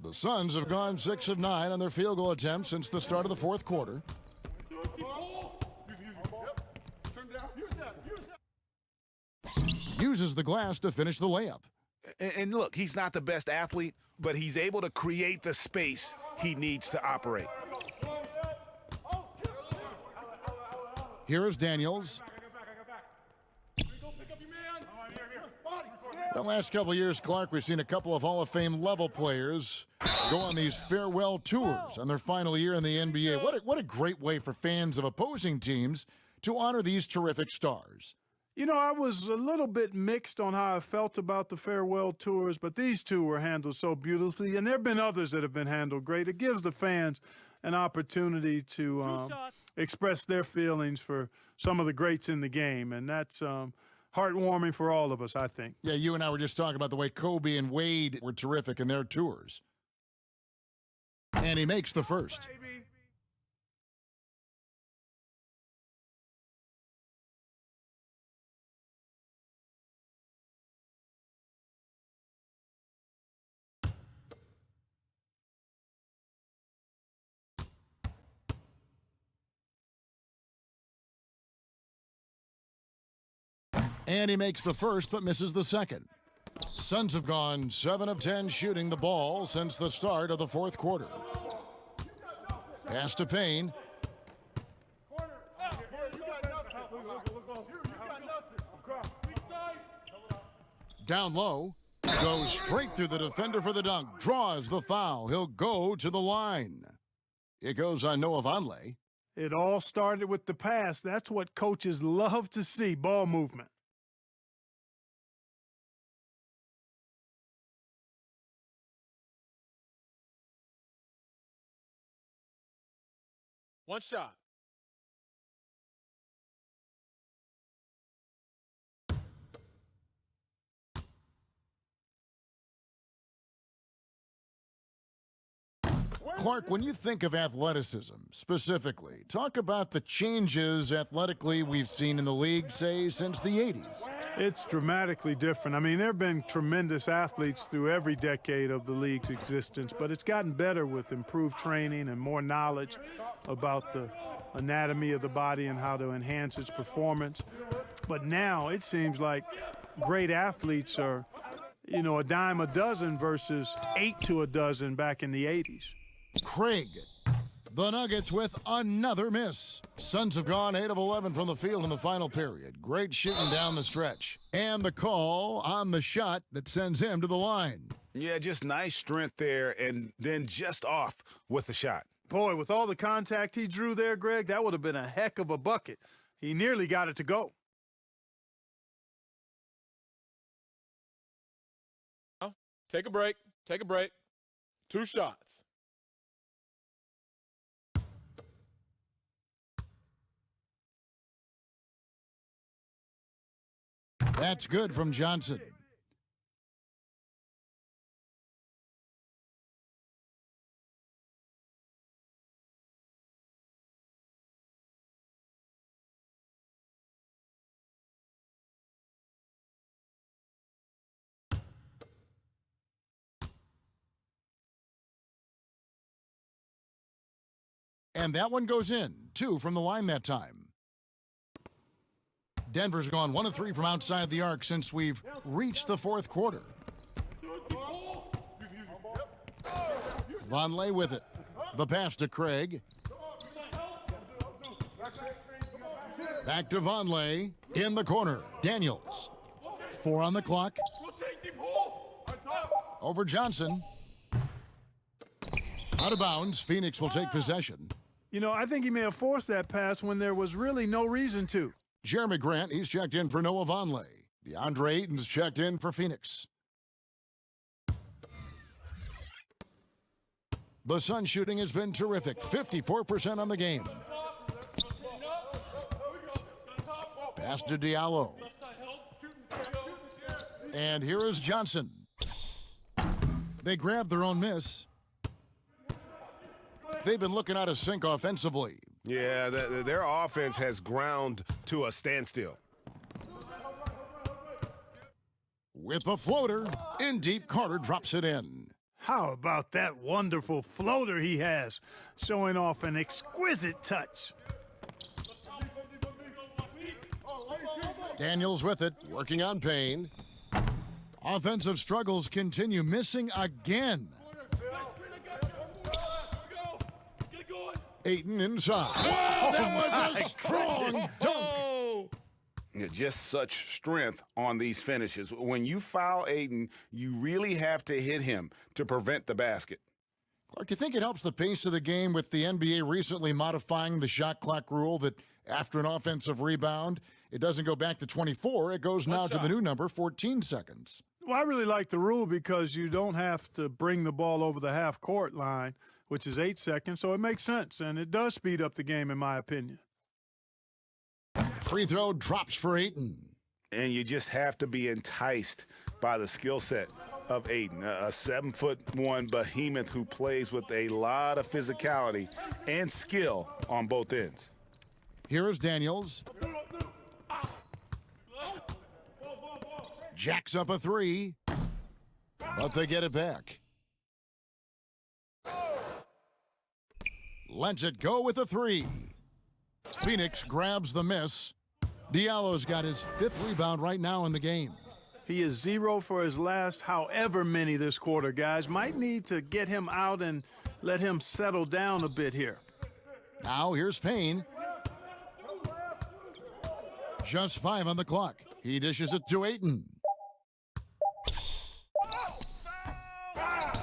[SPEAKER 1] The Suns have gone 6 of 9 on their field goal attempts since the start of the fourth quarter. Uses the glass to finish the layup.
[SPEAKER 5] And look, he's not the best athlete, but he's able to create the space he needs to operate.
[SPEAKER 1] Here is Daniels. The last couple of years, Clark, we've seen a couple of Hall of Fame level players go on these farewell tours on their final year in the NBA. What a great way for fans of opposing teams to honor these terrific stars.
[SPEAKER 4] You know, I was a little bit mixed on how I felt about the farewell tours, but these two were handled so beautifully, and there have been others that have been handled great. It gives the fans an opportunity to express their feelings for some of the greats in the game, and that's heartwarming for all of us, I think.
[SPEAKER 1] Yeah, you and I were just talking about the way Kobe and Wade were terrific in their tours. And he makes the first. And he makes the first, but misses the second. Suns have gone 7 of 10 shooting the ball since the start of the fourth quarter. Pass to Payne. Down low. Goes straight through the defender for the dunk. Draws the foul. He'll go to the line. It goes on Noah Vonleh.
[SPEAKER 4] It all started with the pass. That's what coaches love to see, ball movement.
[SPEAKER 7] One shot.
[SPEAKER 1] Clark, when you think of athleticism specifically, talk about the changes athletically we've seen in the league, say, since the 80s.
[SPEAKER 4] It's dramatically different. I mean, there have been tremendous athletes through every decade of the league's existence, but it's gotten better with improved training and more knowledge about the anatomy of the body and how to enhance its performance. But now it seems like great athletes are, you know, a dime a dozen versus 8 to a dozen back in the 80s.
[SPEAKER 1] Craig, the Nuggets with another miss. Suns have gone 8 of 11 from the field in the final period. Great shooting down the stretch. And the call on the shot that sends him to the line.
[SPEAKER 5] Yeah, just nice strength there, and then just off with the shot.
[SPEAKER 4] Boy, with all the contact he drew there, Greg, that would have been a heck of a bucket. He nearly got it to go.
[SPEAKER 7] Take a break. Take a break. 2 shots.
[SPEAKER 1] That's good from Johnson. And that one goes in. 2 from the line that time. Denver's gone 1 of 3 from outside the arc since we've reached the fourth quarter. Vonleh with it. The pass to Craig. Back to Vonleh. In the corner. Daniels. 4 on the clock. Over Johnson. Out of bounds. Phoenix will take possession.
[SPEAKER 4] You know, I think he may have forced that pass when there was really no reason to.
[SPEAKER 1] Jeremy Grant, he's checked in for Noah Vonleh. DeAndre Ayton's checked in for Phoenix. The Sun shooting has been terrific. 54% on the game. Pass to Diallo. And here is Johnson. They grabbed their own miss. They've been looking out of sync offensively.
[SPEAKER 6] Yeah, their offense has ground to a standstill.
[SPEAKER 1] With the floater, in deep, Carter drops it in.
[SPEAKER 4] How about that wonderful floater he has, showing off an exquisite touch.
[SPEAKER 1] Daniels with it, working on Payne. Offensive struggles continue, missing again. Ayton inside. Oh, that was a strong dunk.
[SPEAKER 2] Yeah, just such strength on these finishes. When you foul Ayton, you really have to hit him to prevent the basket.
[SPEAKER 1] Clark, do you think it helps the pace of the game with the NBA recently modifying the shot clock rule that after an offensive rebound, it doesn't go back to 24, it goes now to the new number, 14 seconds?
[SPEAKER 4] Well, I really like the rule because you don't have to bring the ball over the half-court line, which is 8 seconds, so it makes sense, and it does speed up the game, in my opinion.
[SPEAKER 1] Free throw drops for Ayton.
[SPEAKER 2] And you just have to be enticed by the skill set of Ayton, a 7'1" behemoth who plays with a lot of physicality and skill on both ends.
[SPEAKER 1] Here is Daniels. Jacks up a 3, but they get it back. Lets it go with a 3. Phoenix grabs the miss. Diallo's got his 5th rebound right now in the game.
[SPEAKER 4] He is 0 for his last however many this quarter, guys. Might need to get him out and let him settle down a bit here.
[SPEAKER 1] Now here's Payne. Just 5 on the clock. He dishes it to Ayton.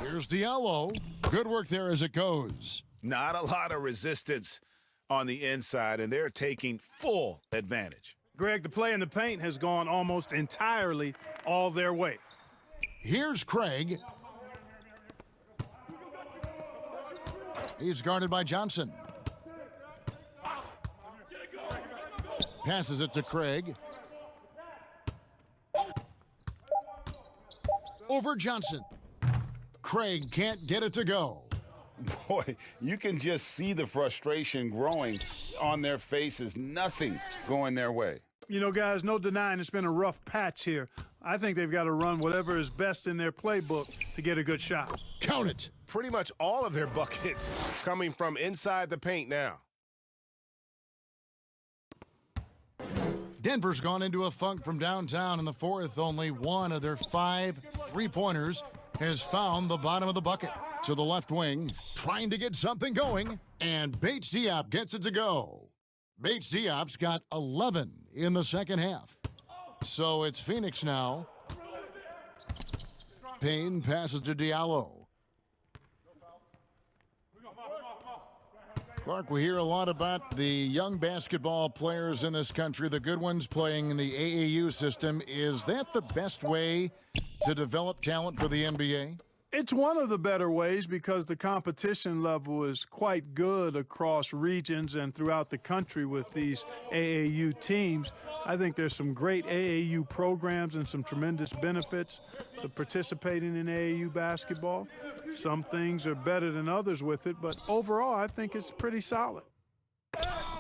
[SPEAKER 1] Here's Diallo. Good work there as it goes.
[SPEAKER 5] Not a lot of resistance on the inside, and they're taking full advantage.
[SPEAKER 4] Greg, the play in the paint has gone almost entirely all their way.
[SPEAKER 1] Here's Craig. He's guarded by Johnson. Passes it to Craig. Over Johnson. Craig can't get it to go.
[SPEAKER 2] Boy, you can just see the frustration growing on their faces. Nothing going their way.
[SPEAKER 4] You know, guys, no denying it's been a rough patch here. I think they've got to run whatever is best in their playbook to get a good shot.
[SPEAKER 1] Count it.
[SPEAKER 6] Pretty much all of their buckets coming from inside the paint now.
[SPEAKER 1] Denver's gone into a funk from downtown in the fourth. Only one of their 5 3-pointers has found the bottom of the bucket. To the left wing, trying to get something going, and Bates Diop gets it to go. Bates Diop's got 11 in the second half. So it's Phoenix now. Payne passes to Diallo. Clark, we hear a lot about the young basketball players in this country, the good ones playing in the AAU system. Is that the best way to develop talent for the NBA?
[SPEAKER 4] It's one of the better ways because the competition level is quite good across regions and throughout the country with these AAU teams. I think there's some great AAU programs and some tremendous benefits to participating in AAU basketball. Some things are better than others with it, but overall, I think it's pretty solid.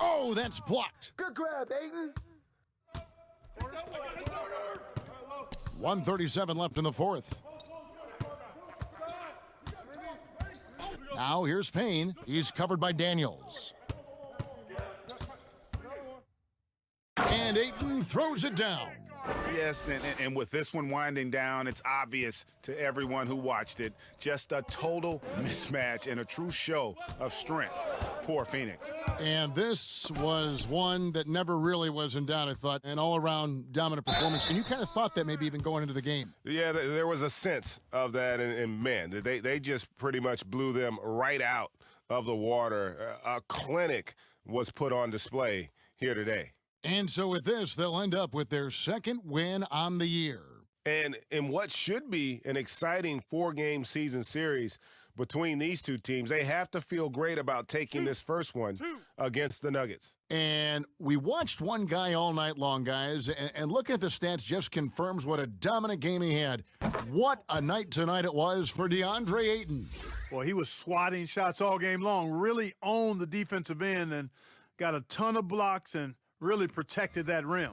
[SPEAKER 1] Oh, that's blocked.
[SPEAKER 14] Good grab, Aiden.
[SPEAKER 1] 1:37 left in the fourth. Now here's Payne. He's covered by Daniels. And Ayton throws it down.
[SPEAKER 5] Yes, and with this one winding down, it's obvious to everyone who watched it. Just a total mismatch and a true show of strength for Phoenix.
[SPEAKER 1] And this was one that never really was in doubt, I thought. An all-around dominant performance. And you kind of thought that maybe even going into the game.
[SPEAKER 6] Yeah, there was a sense of that, and man, they just pretty much blew them right out of the water. A clinic was put on display here today.
[SPEAKER 1] And so with this, they'll end up with their second win on the year.
[SPEAKER 6] And in what should be an exciting 4-game season series between these two teams, they have to feel great about taking this first one against the Nuggets.
[SPEAKER 1] And we watched one guy all night long, guys, and looking at the stats just confirms what a dominant game he had. What a night tonight it was for DeAndre Ayton.
[SPEAKER 4] Well, he was swatting shots all game long, really owned the defensive end and got a ton of blocks and really protected that rim.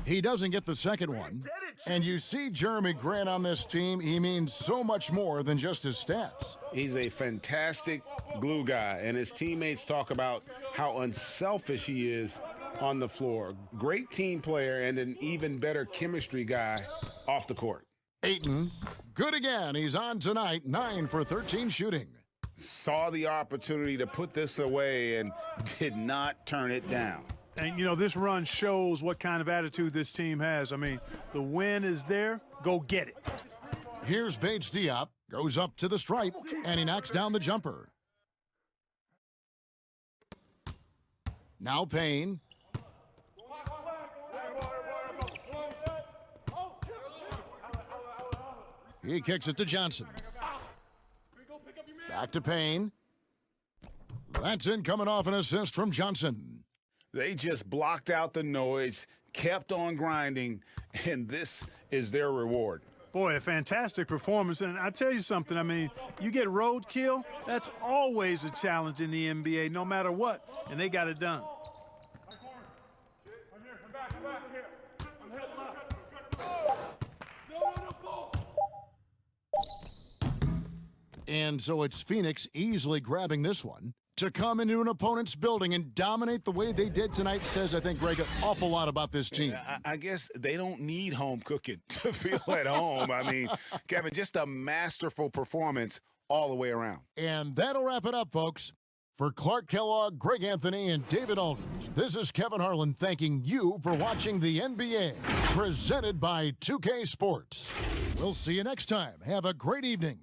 [SPEAKER 1] He doesn't get the second one. And you see Jeremy Grant on this team. He means so much more than just his stats.
[SPEAKER 2] He's a fantastic glue guy, and his teammates talk about how unselfish he is on the floor. Great team player and an even better chemistry guy off the court.
[SPEAKER 1] Ayton, good again. He's on tonight, 9 for 13 shooting.
[SPEAKER 5] Saw the opportunity to put this away and did not turn it down.
[SPEAKER 4] And, you know, this run shows what kind of attitude this team has. I mean, the win is there. Go get it.
[SPEAKER 1] Here's Bates Diop. Goes up to the stripe, and he knocks down the jumper. Now Payne. He kicks it to Johnson. Back to Payne. That's in, coming off an assist from Johnson.
[SPEAKER 5] They just blocked out the noise, kept on grinding, and this is their reward.
[SPEAKER 4] Boy, a fantastic performance. And I tell you something, I mean, you get roadkill, that's always a challenge in the NBA, no matter what, and they got it done.
[SPEAKER 1] And so it's Phoenix easily grabbing this one. To come into an opponent's building and dominate the way they did tonight says, I think, Greg, an awful lot about this team.
[SPEAKER 5] I guess they don't need home cooking to feel at home. I mean, Kevin, just a masterful performance all the way around.
[SPEAKER 1] And that'll wrap it up, folks. For Clark Kellogg, Greg Anthony, and David Aldridge, this is Kevin Harlan thanking you for watching the NBA, presented by 2K Sports. We'll see you next time. Have a great evening.